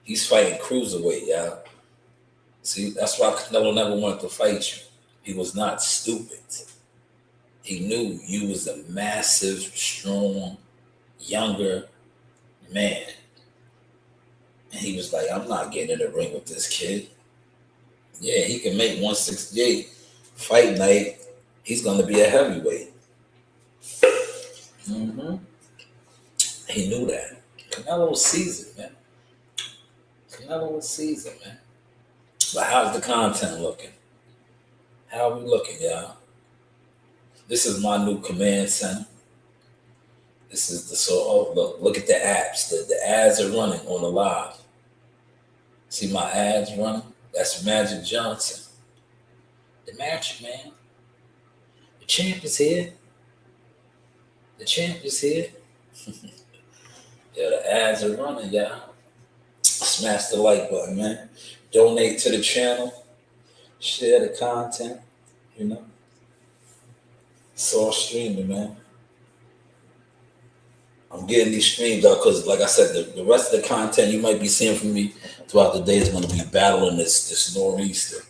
He's fighting cruiserweight, y'all. See, that's why Canelo never wanted to fight you. He was not stupid. He knew you was a massive, strong, younger man. And he was like, I'm not getting in the ring with this kid. Yeah, he can make 168 fight night. He's going to be a heavyweight. Mm-hmm. He knew that. Canelo was seasoned, man. Canelo was seasoned, man. But how's the content looking? How are we looking, y'all? This is my new command center. This is look at the apps. The ads are running on the live. See my ads running? That's Magic Johnson. The Magic, man. The champ is here. The champ is here. Yeah, the ads are running, y'all. Smash the like button, man. Donate to the channel. Share the content. You know. It's all streaming, man. I'm getting these streams out because, like I said, the rest of the content you might be seeing from me throughout the day is going to be battling this nor'easter.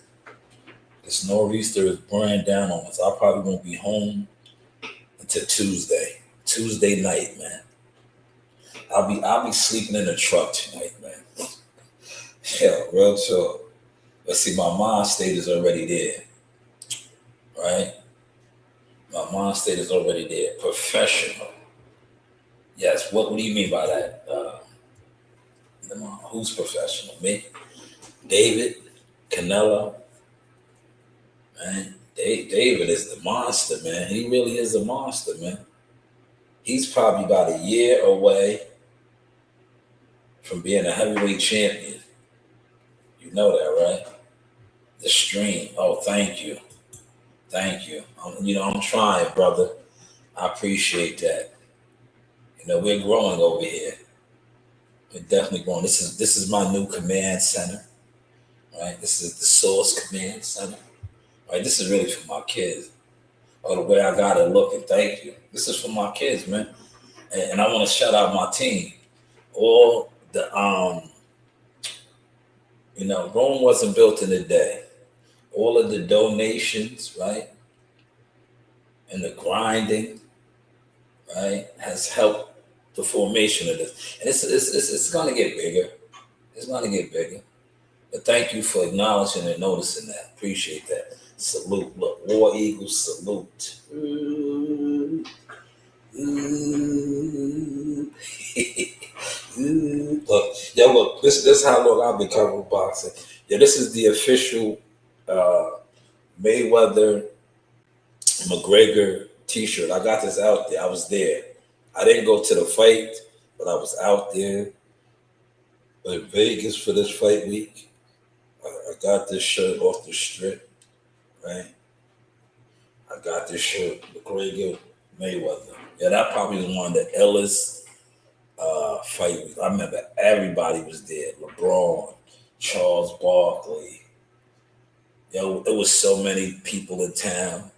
This nor'easter is burning down on us. I probably won't be home until Tuesday night, man. I'll be sleeping in the truck tonight, man. Yeah, real talk. But see, my mind state is already there, right? My mind state is already there. Professional. Yes. What do you mean by that? Who's professional? Me, David, Canelo. Man, David is the monster, man. He really is a monster, man. He's probably about a year away from being a heavyweight champion. You know that, right? The stream. Oh, thank you. Thank you. I'm trying, brother. I appreciate that. We're growing over here. We're definitely growing. This is my new command center. Right? This is the Source Command Center. Right? This is really for my kids. Oh, the way I got it looking. Thank you. This is for my kids, man. And I want to shout out my team. All the Rome wasn't built in a day. All of the donations, right? And the grinding, right, has helped the formation of this. And it's going to get bigger. It's going to get bigger. But thank you for acknowledging and noticing that. Appreciate that. Salute. Look, War Eagles, salute. Look, this is how long I've been covering boxing. Yeah, this is the official Mayweather McGregor t-shirt. I got this out there. I was there. I didn't go to the fight, but I was out there in Vegas for this fight week. I got this shirt off the strip, right? I got this shirt, McGregor Mayweather. Yeah, that probably was one of the illest fight weeks. I remember everybody was there. LeBron, Charles Barkley. Yo, there was so many people in town.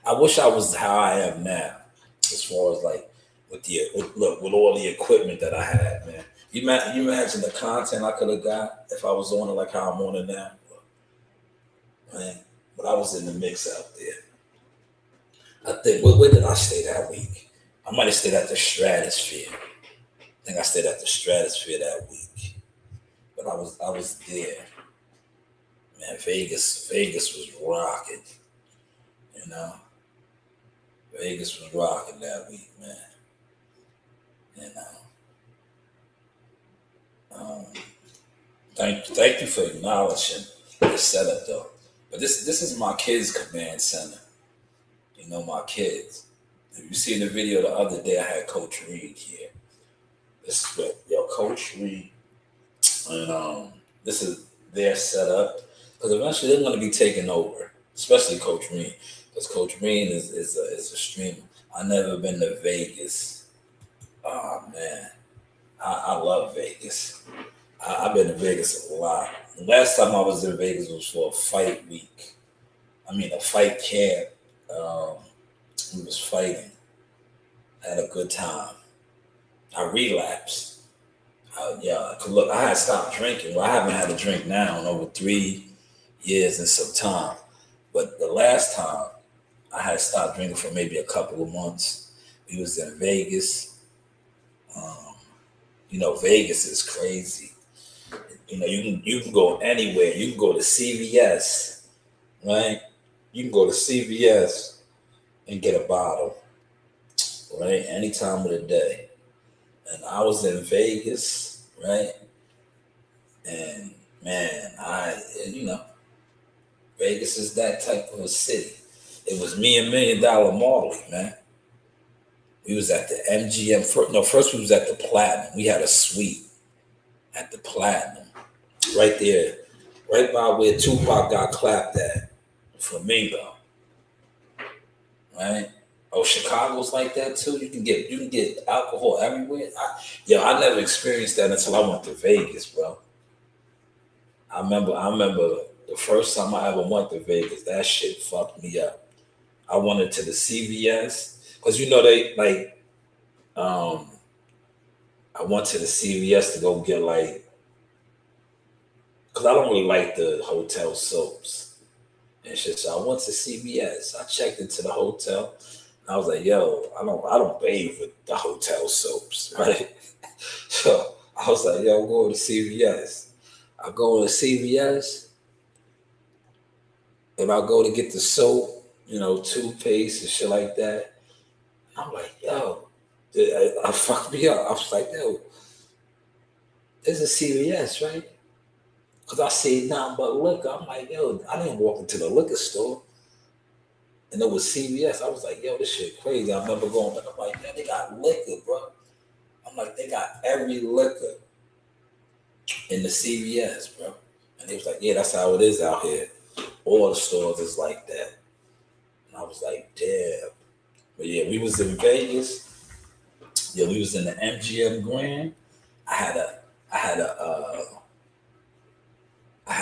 I wish I was how I am now, as far as like with all the equipment that I had, man. You imagine the content I could have got if I was on it like how I'm on it now, man. But I was in the mix out there. I think where did I stay that week? I might have stayed at the Stratosphere. I think I stayed at the Stratosphere that week. But I was there. Man, Vegas was rocking. Vegas was rocking that week, man. Thank you for acknowledging the setup, though. But this is my kids' command center. You know, my kids. If you see the video the other day, I had Coach Reed here. This is what Coach Reed, and this is their setup. Because eventually they're going to be taking over, especially Coach Reed. Because Coach Reed is a streamer. I've never been to Vegas. Oh man, I love Vegas. I've been to Vegas a lot. The last time I was in Vegas was for a fight week. A fight camp. We was fighting. Had a good time. I relapsed. Cause look, I had stopped drinking. Well, I haven't had a drink now in over 3 years and some time. But the last time I had stopped drinking for maybe a couple of months. We was in Vegas. Vegas is crazy. You can go anywhere. You can go to CVS, right? You can go to CVS and get a bottle, right? Any time of the day. And I was in Vegas, right? And man, Vegas is that type of a city. It was me and $1 Million Marley, man. We was at the MGM. First we was at the Platinum. We had a suite at the Platinum, right there, right by where Tupac got clapped at, Flamingo, right? Oh, Chicago's like that too. You can get alcohol everywhere. I never experienced that until I went to Vegas, bro. I remember the first time I ever went to Vegas. That shit fucked me up. I went to the CVS because I went to the CVS to go get because I don't really like the hotel soaps and shit. So I went to CVS. I checked into the hotel. And I was like, yo, I don't bathe with the hotel soaps, right? So I was like, yo, go to CVS. I go to CVS and I go to get the soap, toothpaste and shit like that. I'm like, yo, I fucked me up. I was like, yo, there's a CVS, right? Because I see nothing but liquor. I'm like, yo, I didn't walk into the liquor store. And it was CVS. I was like, yo, this shit crazy. I remember going, but I'm like, yo, they got liquor, bro. I'm like, they got every liquor in the CVS, bro. And they was like, yeah, that's how it is out here. All the stores is like that. And I was like, damn. But yeah, we was in Vegas. Yeah, we was in the MGM Grand. I had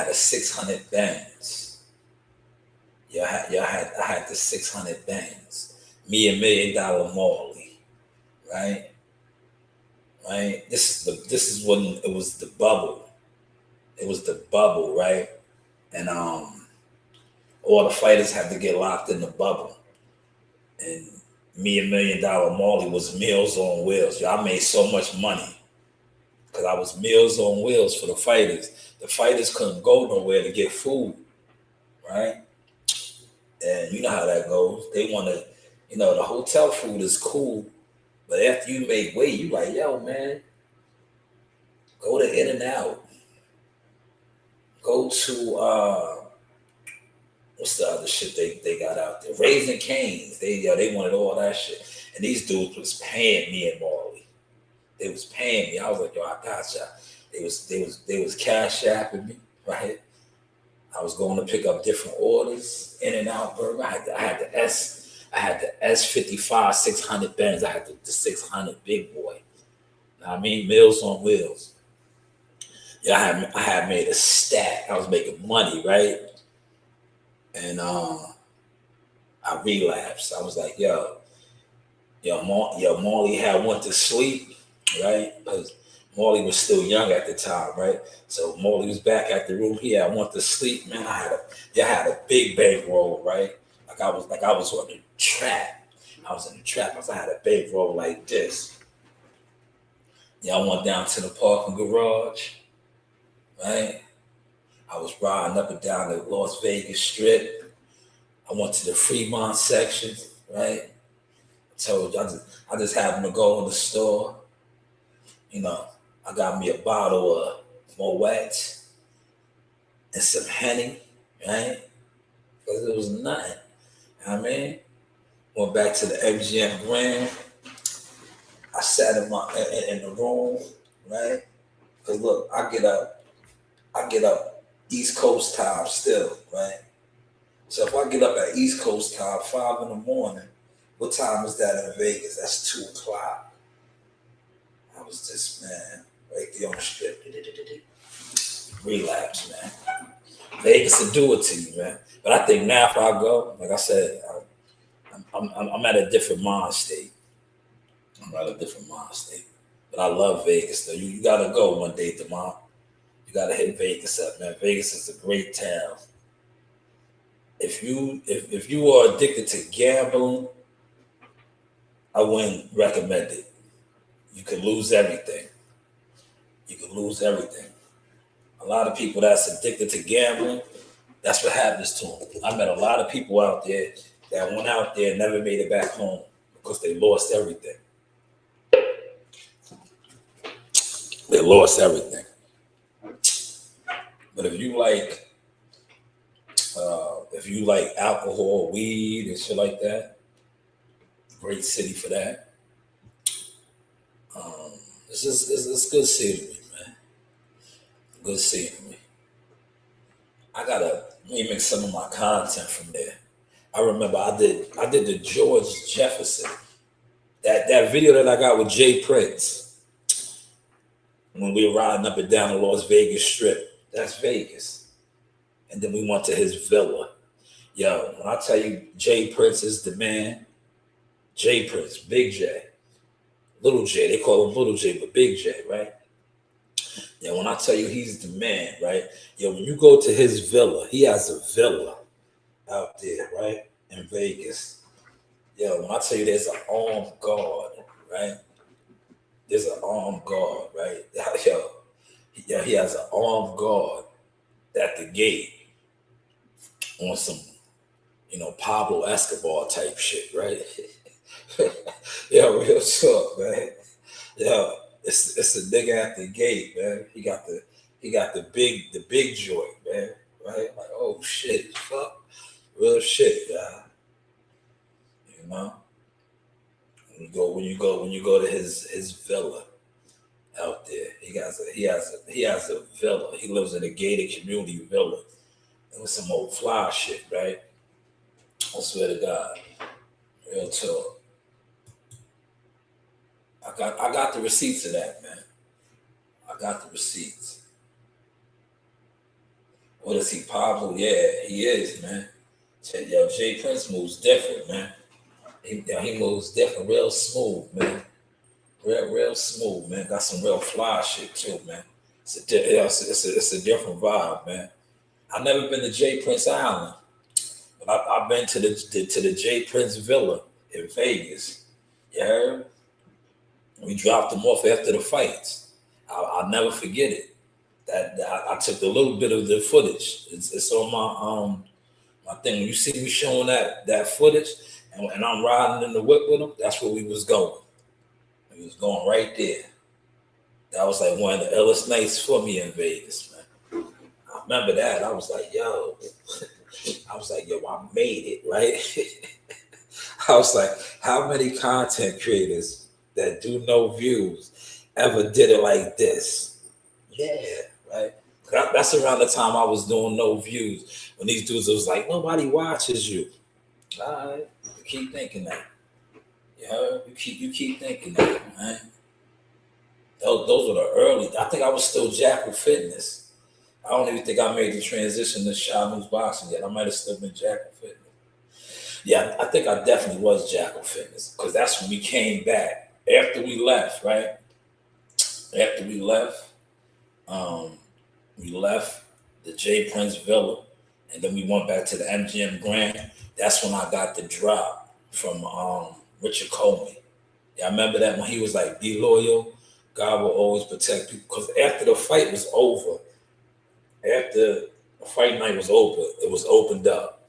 a 600 bands. I had the 600 bands. Me and $1 Million Marley, right? Right. This is when it was the bubble. It was the bubble, right? And all the fighters had to get locked in the bubble. And me and $1 Million Marley was Meals on Wheels. I made so much money because I was Meals on Wheels for the fighters. The fighters couldn't go nowhere to get food, right? And you know how that goes. They want to, the hotel food is cool, but after you make weight, you like, yo, man, go to In-N-Out. Go to what's the other shit they got out there? Raising Cane's. They wanted all that shit. And these dudes was paying me and Marley. They was paying me. I was like, yo, I gotcha. They was cash apping me, right? I was going to pick up different orders, In-N-Out burger. I had the S55 600 bands. I had the 600 big boy. You know what I mean? Meals on Wheels. Yeah, I had made a stack. I was making money, right? And I relapsed. I was like, Marley had went to sleep, right? Because Marley was still young at the time, right? So Marley was back at the room. I went to sleep, man. I had a big bankroll, right? I was on the trap. I was in the trap. I had a bankroll like this. I went down to the parking garage, right? I was riding up and down the Las Vegas Strip. I went to the Fremont section, right? I told you, I just happened to go in the store. I got me a bottle of Moet and some Henny, right? because it was nothing. I mean, went back to the MGM Grand. I sat in the room, right? Because look, I get up East Coast time still, right? So if I get up at East Coast time, 5 in the morning, what time is that in Vegas? That's 2 o'clock. I was just, man, right there on the strip. Relapse, man. Vegas will do it to you, man. But I think now if I go, like I said, I'm at a different mind state. I'm at a different mind state. But I love Vegas, though. You got to go one day tomorrow. You got to hit Vegas up, man. Vegas is a great town. If you are addicted to gambling, I wouldn't recommend it. You could lose everything. You could lose everything. A lot of people that's addicted to gambling, that's what happens to them. I met a lot of people out there that went out there and never made it back home because they lost everything. They lost everything. But if you like alcohol, weed, and shit like that, great city for that. It's good scenery, man. Good scenery. I gotta remix some of my content from there. I remember I did the George Jefferson. That video that I got with Jay Prince when we were riding up and down the Las Vegas Strip. That's Vegas. And then we went to his villa. Yo, when I tell you Jay Prince is the man, Jay Prince, Big J. Little J, they call him Little J, but Big J, right? Yeah, when I tell you he's the man, right? Yo, when you go to his villa, he has a villa out there, right? In Vegas. Yo, when I tell you there's an armed guard, right? There's an armed guard, right? Yo, he has an armed guard at the gate on some, Pablo Escobar type shit, right? Yo, real talk, man. Yo, it's a nigga at the gate, man. He got the big joint, man. Right? Like, oh shit, fuck. Real shit, guy. You know? When you go to his villa out there, he has a villa. He lives in a gated community villa. It was some old fly shit, right? I swear to God. Real talk. I got the receipts of that, man. I got the receipts. What is he, Pablo? Yeah, he is, man. Yo, Jay Prince moves different, man. He moves different, real smooth, man. Real smooth, man. Got some real fly shit too, man. It's a different vibe, man. I've never been to Jay Prince Island, but I've been to the Jay Prince Villa in Vegas. You heard? We dropped him off after the fights. I'll never forget it. That I took a little bit of the footage. It's on my thing. When you see me showing that footage, and I'm riding in the whip with him, that's where we was going. We was going right there. That was like one of the illest nights for me in Vegas, man. I remember that. I was like, yo, I made it, right? I was like, how many content creators that do no views ever did it like this? Yeah, right? That's around the time I was doing no views. When these dudes was like, nobody watches you. All right, you keep thinking that. You heard? You keep thinking that, man. Those were the early. I think I was still Jackal Fitness. I don't even think I made the transition to Shanewz boxing yet. I might have still been Jackal Fitness. Yeah, I think I definitely was Jackal Fitness because that's when we came back after we left, right? After we left the Jay Prince Villa, and then we went back to the MGM Grand. That's when I got the drop from Richard Coleman. Yeah, I remember that when he was like, "Be loyal, God will always protect people." Because after the fight was over, after the fight night was over, it was opened up.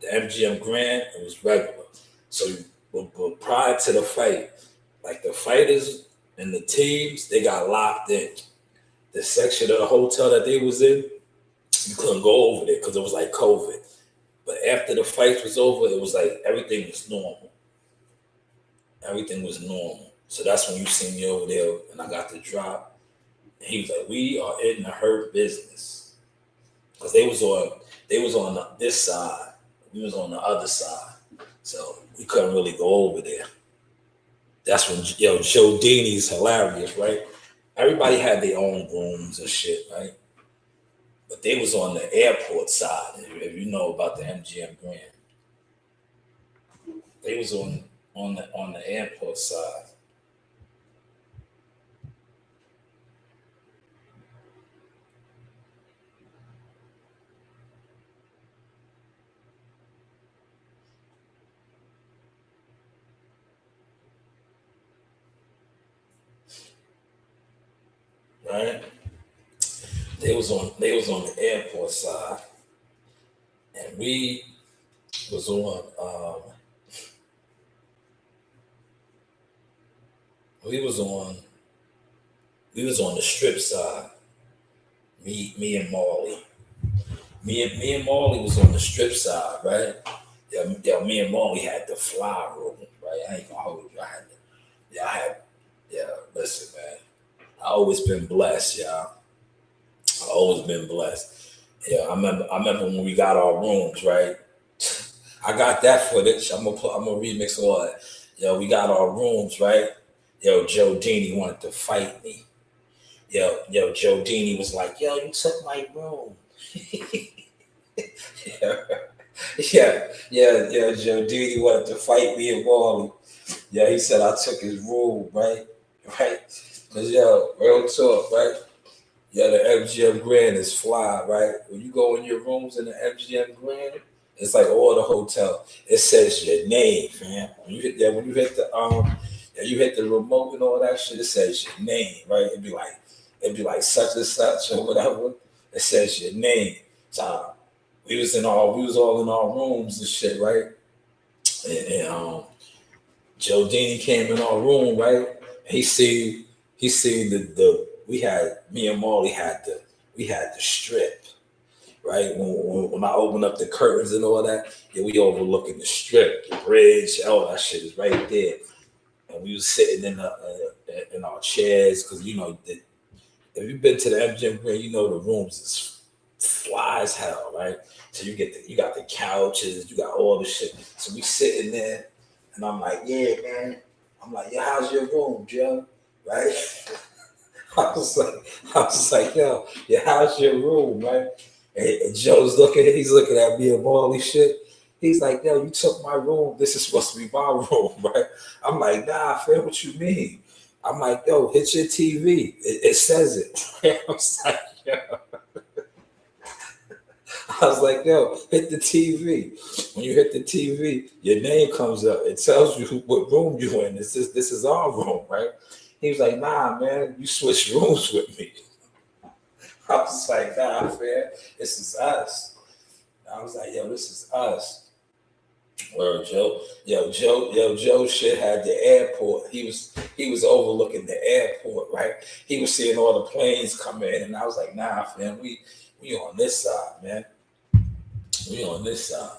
The MGM Grand, it was regular. So but prior to the fight, like the fighters and the teams, they got locked in. The section of the hotel that they was in, you couldn't go over there because it was like COVID. But after the fight was over, it was like everything was normal. Everything was normal. So that's when you see me over there and I got the drop. And he was like, we are in the hurt business. Because they was on this side. We was on the other side. So we couldn't really go over there. That's when Joe Dini's hilarious, right? Everybody had their own rooms and shit, right? But they was on the airport side, if you know about the MGM Grand. They was on the airport side. Right? They was on the airport side. And we was on the strip side. Me and Marley. Me and Marley was on the strip side, right? Yeah, me and Marley had the fly room, right? I ain't gonna hold you. Listen, man. I always been blessed, y'all. I always been blessed. Yeah, I remember when we got our rooms, right? I got that footage. I'm gonna remix all that. Yo, we got our rooms, right? Yo, Joe Dini wanted to fight me. Yo, Joe Dini was like, yo, you took my room. yeah, Joe Dini wanted to fight me and Wally. Yeah, he said I took his room, right? Because, real talk, right? Yeah, the MGM Grand is fly, right? When you go in your rooms in the MGM Grand, it's like all the hotel. It says your name, man. When you hit the remote and all that shit, it says your name, right? It'd be like such and such or whatever. It says your name. So we was all in our rooms and shit, right? And Joe Dini came in our room, right? He seen me and Marley had the strip, right? When I opened up the curtains and all that, yeah, we overlooking the strip, the bridge, all that shit is right there. And we was sitting in our chairs because if you've been to the MGM Grand, the rooms is fly as hell, right? So you got the couches, you got all the shit. So we sitting there, and I'm like, yeah, man. I'm like, yeah, how's your room, Joe? Right? I was like, yo, yeah, how's your room, right? And Joe's he's looking at me and Marley shit. He's like, yo, you took my room. This is supposed to be my room, right? I'm like, nah, fam, what you mean? I'm like, yo, hit your TV. It says it. I was like, yo, hit the TV. When you hit the TV, your name comes up. It tells you what room you're in. This is our room, right? He was like, nah, man, you switched rooms with me. I was like, nah, man, this is us. I was like, yo, this is us. Word, Joe. Joe shit had the airport. He was overlooking the airport, right? He was seeing all the planes come in, and I was like, nah, man, we on this side, man. We on this side.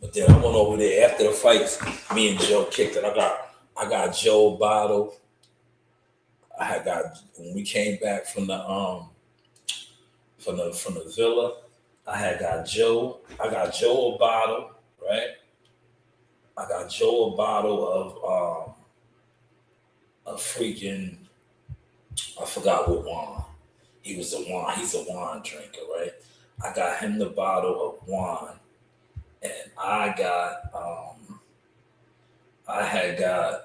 But then I went over there after the fights. Me and Joe kicked it. I got Joe a bottle. When we came back from the villa, I got Joe a bottle, right? I got Joe a bottle of freaking, I forgot what wine. He's a wine drinker, right? I got him the bottle of wine, and I had got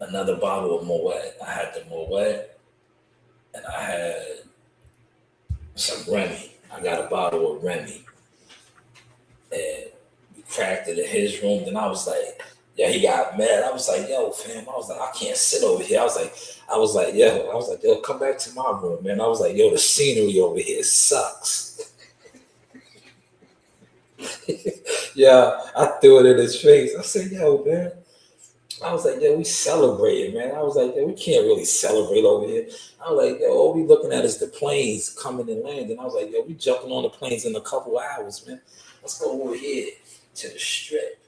another bottle of Moet. I had the Moet, and I had some Remy. I got a bottle of Remy, and we cracked it in his room. Then I was like, yeah, he got mad. I was like, yo, fam. I was like, I can't sit over here. I was like, yo, come back to my room, man. I was like, yo, the scenery over here sucks. Yeah, I threw it in his face. I said, yo, man, I was like, yo, we celebrating, man. I was like, yo, we can't really celebrate over here. I was like, yo, all we looking at is the planes coming and landing. I was like, yo, we jumping on the planes in a couple hours, man. Let's go over here to the strip.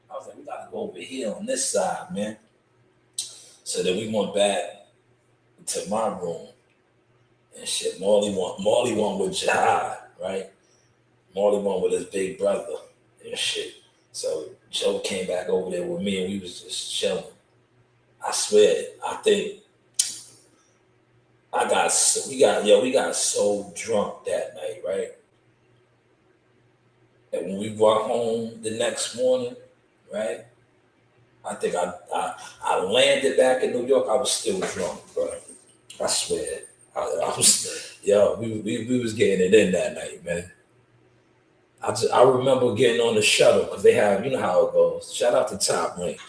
I was like, we gotta go over here on this side, man. So then we went back to my room and shit. Marley won with Jihad, right? Marley won with his big brother and shit. So Joe came back over there with me and we was just chilling. I swear, I think we got so drunk that night, right? And when we brought home the next morning, right? I think I landed back in New York. I was still drunk, bro. I swear. I was, yo, we was getting it in that night, man. I remember getting on the shuttle because they have, you know how it goes. Shout out to Top Rank.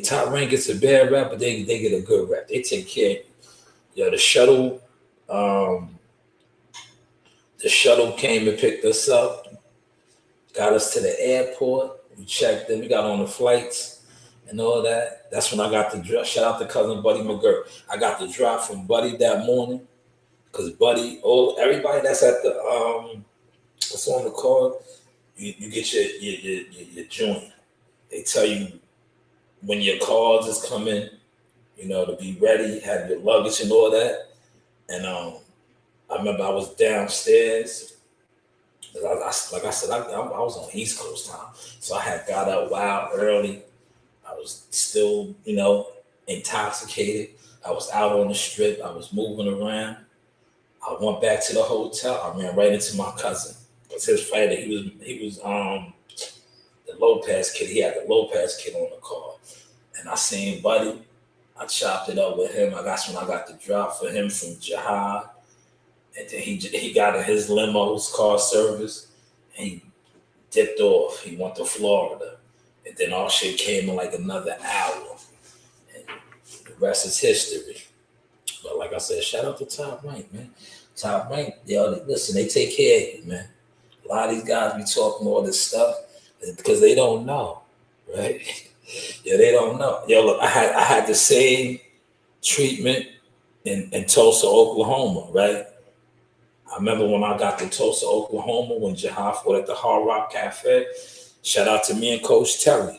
Top Rank gets a bad rap, but they get a good rap. They take care. Yo, the shuttle came and picked us up, got us to the airport. We checked in. We got on the flights and all that. That's when I got the drop. Shout out to cousin Buddy McGurk. I got the drop from Buddy that morning because Buddy, everybody that's at the what's on the card, you get your joint. They tell you when your cards is coming, you know, to be ready, have your luggage and all that. And I remember I was downstairs. Like I said, I was on East Coast time, so I had got up wild early. I was still, you know, intoxicated. I was out on the strip. I was moving around. I went back to the hotel. I ran right into my cousin. Because his fighter, he was the Lopez kid. He had the Lopez kid on the car. And I seen Buddy. I chopped it up with him. That's when I got the drop for him from Jihad. And then he got in his limo's car service. And he dipped off. He went to Florida. And then all shit came in like another hour. And the rest is history. But like I said, shout out to Top Rank, man. Top Rank, yo, listen, they take care of you, man. A lot of these guys be talking all this stuff because they don't know, right? Yeah, they don't know. Yo, look, I had the same treatment in Tulsa, Oklahoma, right? I remember when I got to Tulsa, Oklahoma, when Jihad fought at the Hard Rock Cafe. Shout out to me and Coach Terry.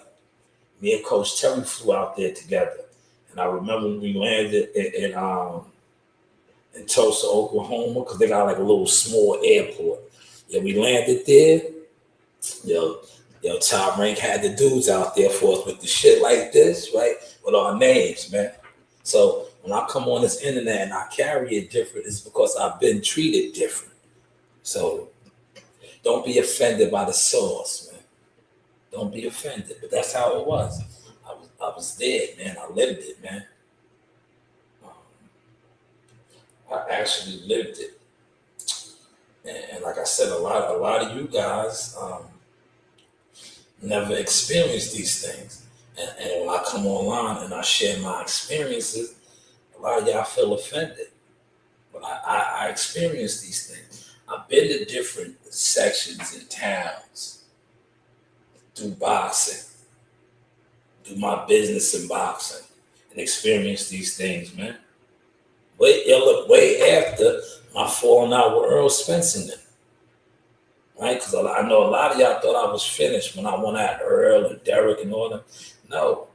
Me and Coach Terry flew out there together. And I remember when we landed in Tulsa, Oklahoma, because they got like a little small airport. Yeah, we landed there. Yo, Top Rank had the dudes out there for us with the shit like this, right? With our names, man. So when I come on this internet and I carry it different, it's because I've been treated different. So don't be offended by the source, man. Don't be offended. But that's how it was. I was there, man. I lived it, man. I actually lived it. And like I said, a lot of you guys never experienced these things. And when I come online and I share my experiences, a lot of y'all feel offended. But I experienced these things. I've been to different sections in towns, do boxing, do my business in boxing, and experience these things, man. Way after my falling out with Earl Spence and them, right? Because I know a lot of y'all thought I was finished when I went at Earl and Derek and all them. No.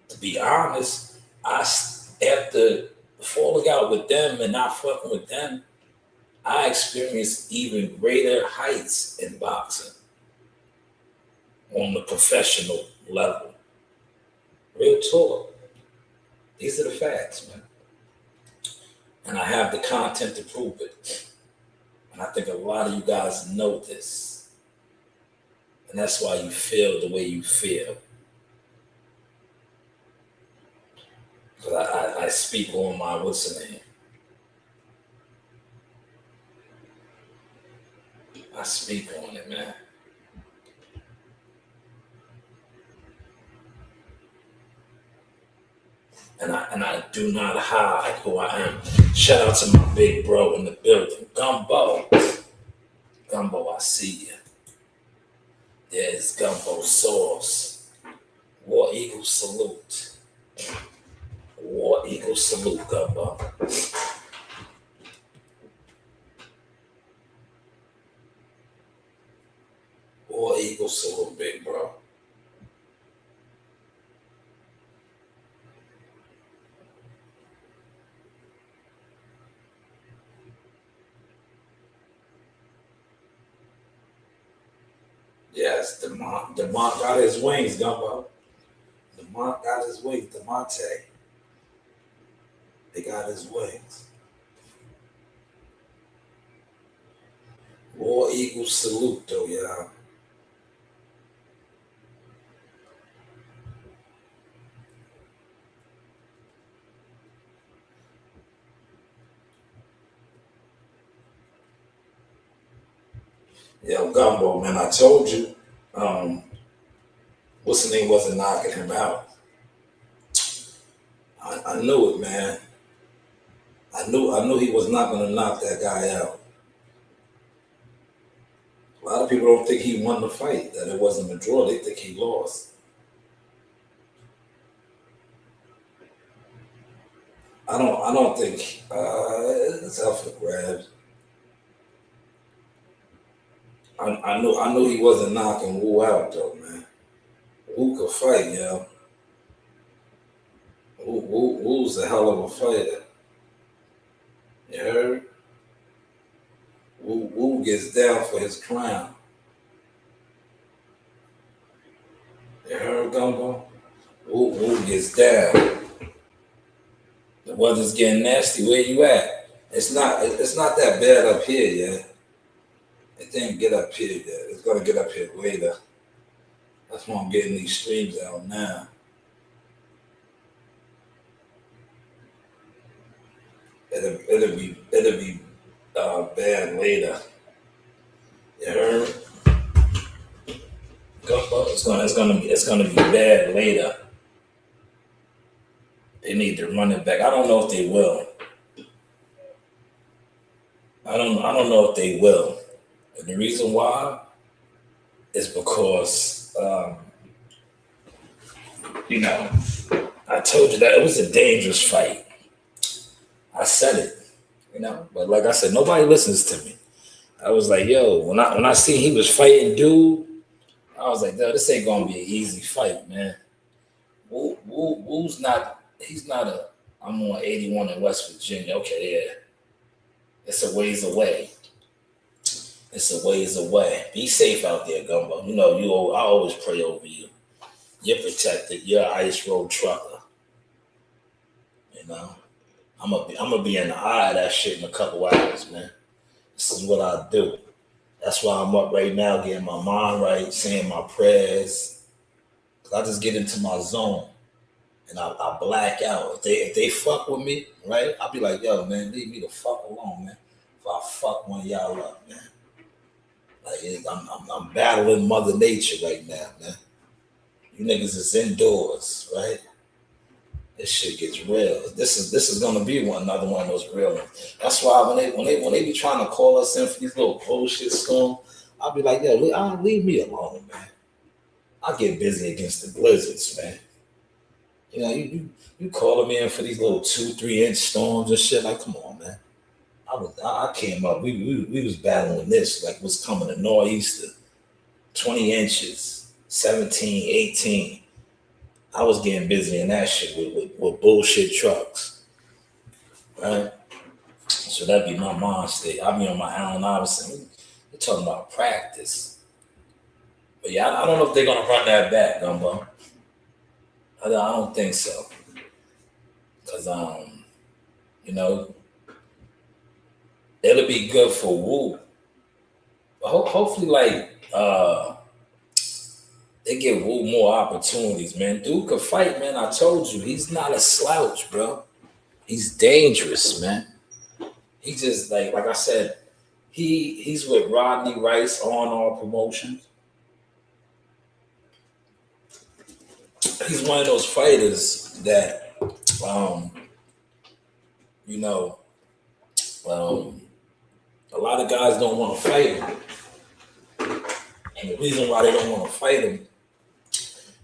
To be honest, after falling out with them and not fucking with them, I experienced even greater heights in boxing on the professional level. Real talk. These are the facts, man. And I have the content to prove it. And I think a lot of you guys know this. And that's why you feel the way you feel. Because I speak on my, what's the name? I speak on it, man. And I do not hide who I am. Shout out to my big bro in the building, Gumbo. Gumbo, I see you. There's Gumbo Sauce. War Eagle salute. War Eagle salute, Gumbo. War Eagle salute, big bro. Yes, Demont got his wings, Gumbo. Demont got his wings, Demonte. They got his wings. War Eagle salute, though, y'all. Yo, Gumbo, man, I told you, what's the name wasn't knocking him out. I knew it, man. I knew he was not gonna knock that guy out. A lot of people don't think he won the fight, that it wasn't a draw. They think he lost. I don't think it's up for grabs. I knew he wasn't knocking Wu out though, man. Wu could fight, yo. Wu's a hell of a fighter. You heard? Wu gets down for his crown. You heard, Gumbo? Wu gets down. The weather's getting nasty. Where you at? It's not that bad up here yet. It didn't get up here yet. It's gonna get up here later. That's why I'm getting these streams out now. It'll be bad later. You heard? It's gonna be bad later. They need to run it back. I don't know if they will. I don't know if they will. And the reason why is because I told you that it was a dangerous fight. I said it, but like I said, nobody listens to me. I was like, yo, when I seen he was fighting dude, I was like, yo, this ain't gonna be an easy fight, man. Wu's not, he's not I'm on 81 in West Virginia. Okay, yeah. It's a ways away. Be safe out there, Gumbo. I always pray over you. You're protected. You're an ice road trucker. I'm gonna be in the eye of that shit in a couple hours, man. This is what I do. That's why I'm up right now, getting my mind right, saying my prayers. Cause I just get into my zone and I black out. If they fuck with me, right? I'll be like, yo, man, leave me the fuck alone, man. If I fuck one of y'all up, man. Like I'm battling Mother Nature right now, man. You niggas is indoors, right? This shit gets real. This is gonna be another one of those real ones. That's why when they be trying to call us in for these little bullshit storms, I'll be like, yo, leave me alone, man. I get busy against the blizzards, man. You calling me in for these little 2-3 inch storms and shit. Like, come on, man. I came up. We was battling this like what's coming to nor'easter, 20 inches, 17, 18. I was getting busy in that shit with bullshit trucks, right? So that'd be my mind state. I'll be on my Allen Iverson. We're talking about practice. But yeah, I don't know if they're going to run that back, Gumbo. I don't think so. Because, it'll be good for Wu. Hopefully, they give Wu more opportunities, man. Dude could fight, man. I told you, he's not a slouch, bro. He's dangerous, man. He just, like I said, he's with Rodney Rice on all promotions. He's one of those fighters that, a lot of guys don't want to fight him. And the reason why they don't want to fight him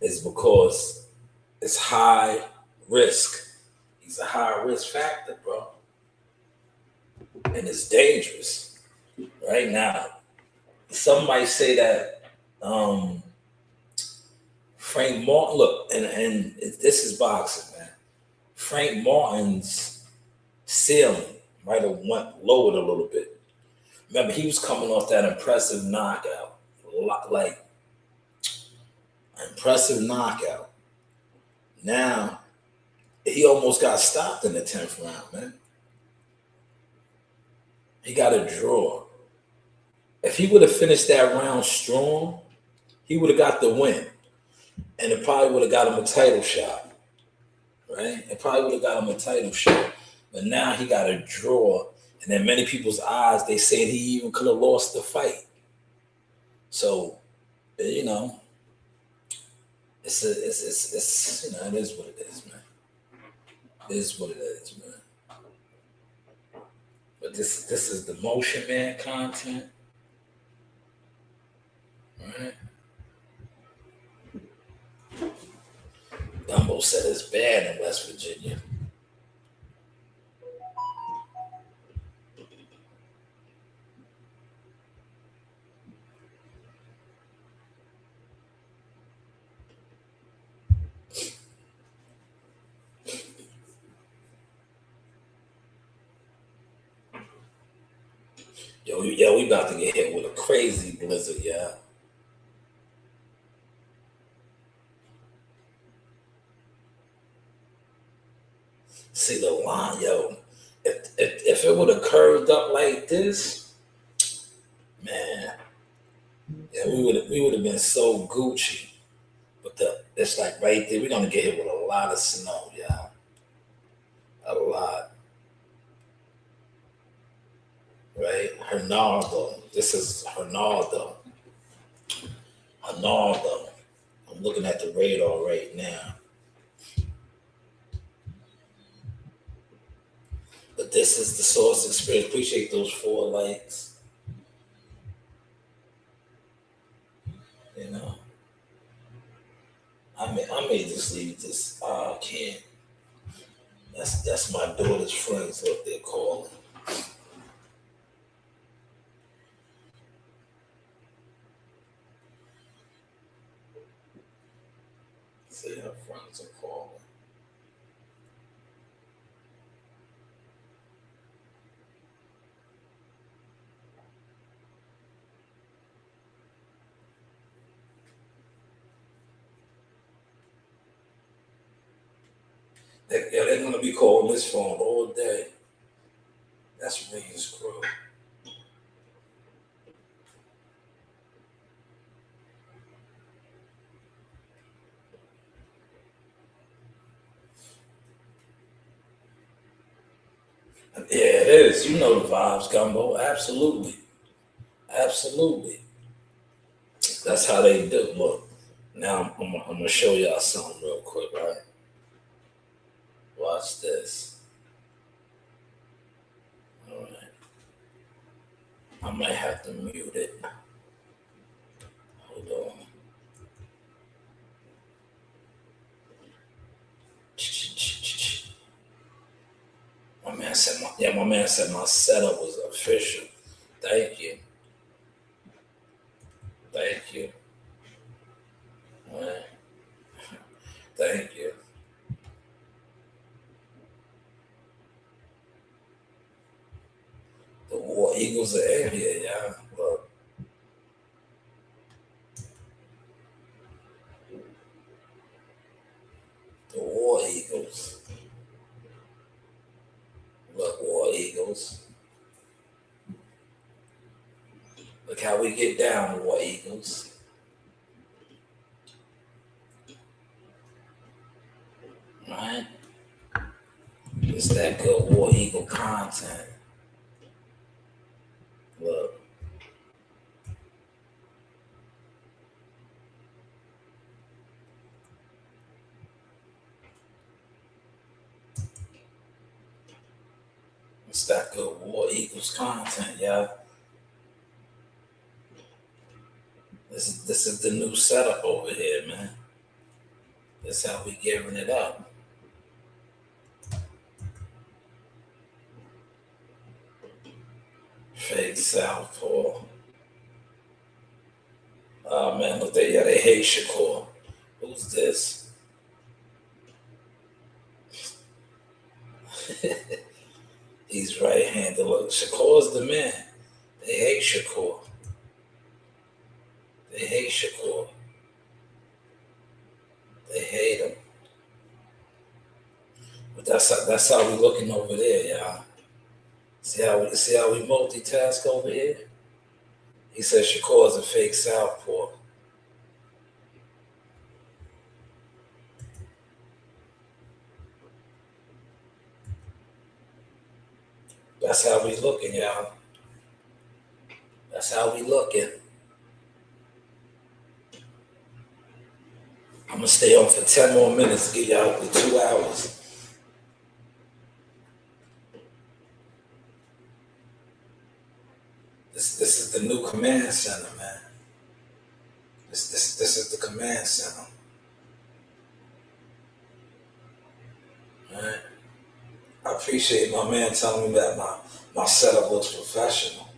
is because it's high risk. He's a high risk factor, bro. And it's dangerous. Right now, some might say that Frank Martin, look, and this is boxing, man. Frank Martin's ceiling might have went lowered a little bit. Remember, he was coming off that impressive knockout, like impressive knockout. Now, he almost got stopped in the 10th round, man. He got a draw. If he would have finished that round strong, he would have got the win. And it probably would have got him a title shot, right? It probably would have got him a title shot. But now he got a draw. And in many people's eyes, they said he even could have lost the fight. So, you know, it's you know, it is what it is, man. It is what it is, man. But this is the Motion Man content. Right? Gumbo said it's bad in West Virginia. Yo, we about to get hit with a crazy blizzard, yeah. See the line, yo. If it would have curved up like this, man, yeah, we would have been so Gucci. But it's like right there, we're gonna get hit with a lot of snow, yeah. A lot. Right? Hernaldo. This is Hernaldo. Hernaldo. I'm looking at the radar right now. But this is the Source Experience. Appreciate those 4 likes. You know. I may just leave this. I can't. That's my daughter's friends, what they're calling. See, her friends are calling. They're going to be calling this phone all day. That's Reed's crew. Yeah, it is. You know the vibes, Gumbo. Absolutely. Absolutely. That's how they do. Look, now I'm going to show y'all something real quick, right? Watch this. All right. I might have to mute it. Hold on. My man said my setup was official. Thank you. Thank you. All right. Thank you. The War Eagles are in here, y'all. Look. The War Eagles. Look, War Eagles. Look how we get down, War Eagles. Right? It's that good War Eagle content. Look. It's that good War Eagles content, y'all. This is the new setup over here, man. That's how we giving it up. Fake Southpaw. Oh man, look, they hate Shakur. Who's this? He's right-handed. Look, Shakur's the man. They hate Shakur. They hate Shakur. They hate him. But that's how we looking over there, y'all. See how we multitask over here? He says Shakur's a fake Southpaw. That's how we looking, y'all. That's how we looking. I'm gonna stay on for 10 more minutes to get y'all the 2 hours. This is the new command center, man. This is the command center. All right. I appreciate my man telling me that my setup looks professional.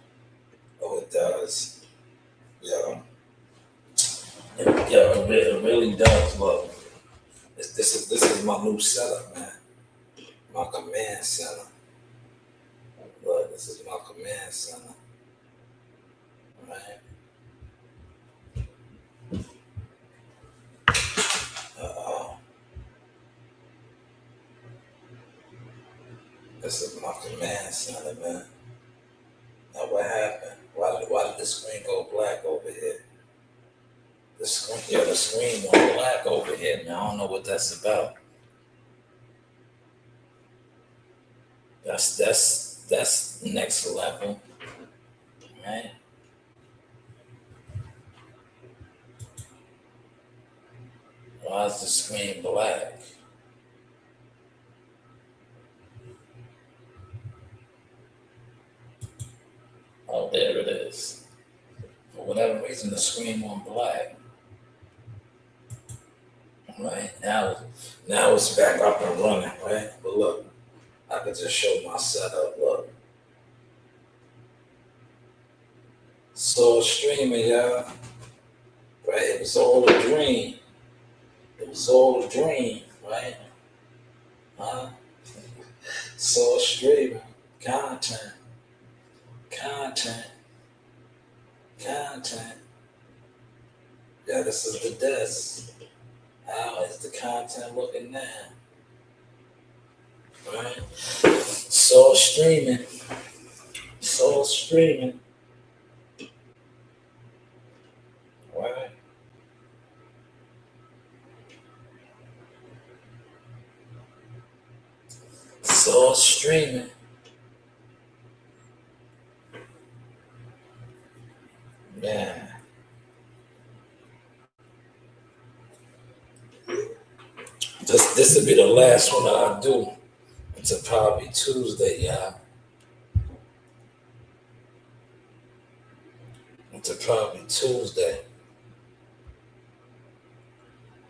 Oh, it does. Yeah. Yeah, it really does. Look, this is my new setup, man. My command center. Look, this is my command center. Right. Uh-oh. This is my command center, man. Now what happened? Why did the screen go black over here? The screen went black over here, man. I don't know what that's about. That's next level, right? Why is the screen black? Oh, there it is. For whatever reason, the screen went black. Right now it's back up and running, right? But look, I can just show my setup. Look, so streaming, y'all. Right, it was all a dream. It was all a dream, right? Huh? So streaming, content. Yeah, this is the desk. How is the content looking now? Right? So streaming. Right? So streaming. Man. This will be the last one that I do. Until probably Tuesday, y'all. Until probably Tuesday.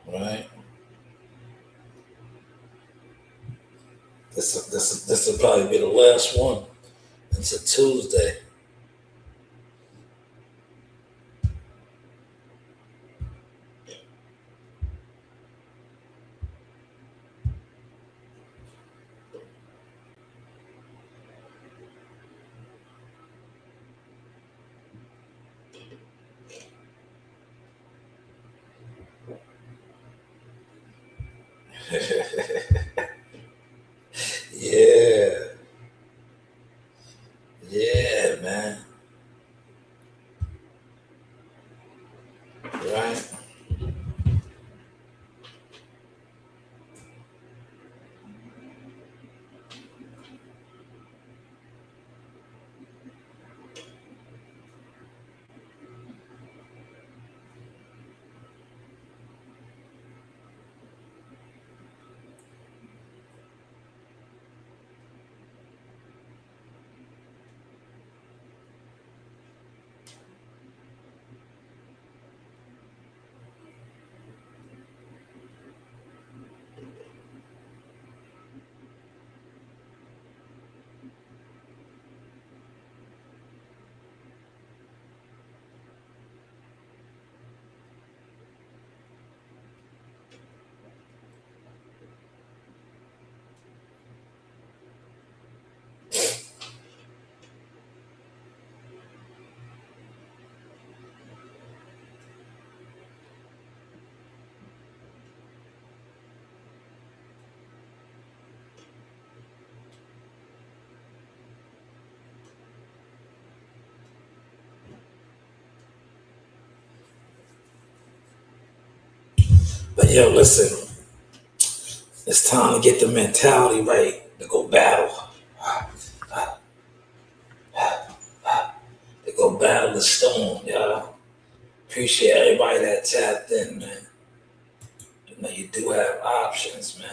Right? This will probably be the last one until Tuesday. Yeah. Yeah, man. Right? But yo, listen, it's time to get the mentality right to go battle. To go battle the storm, y'all. Appreciate everybody that tapped in, man. You know, you do have options, man.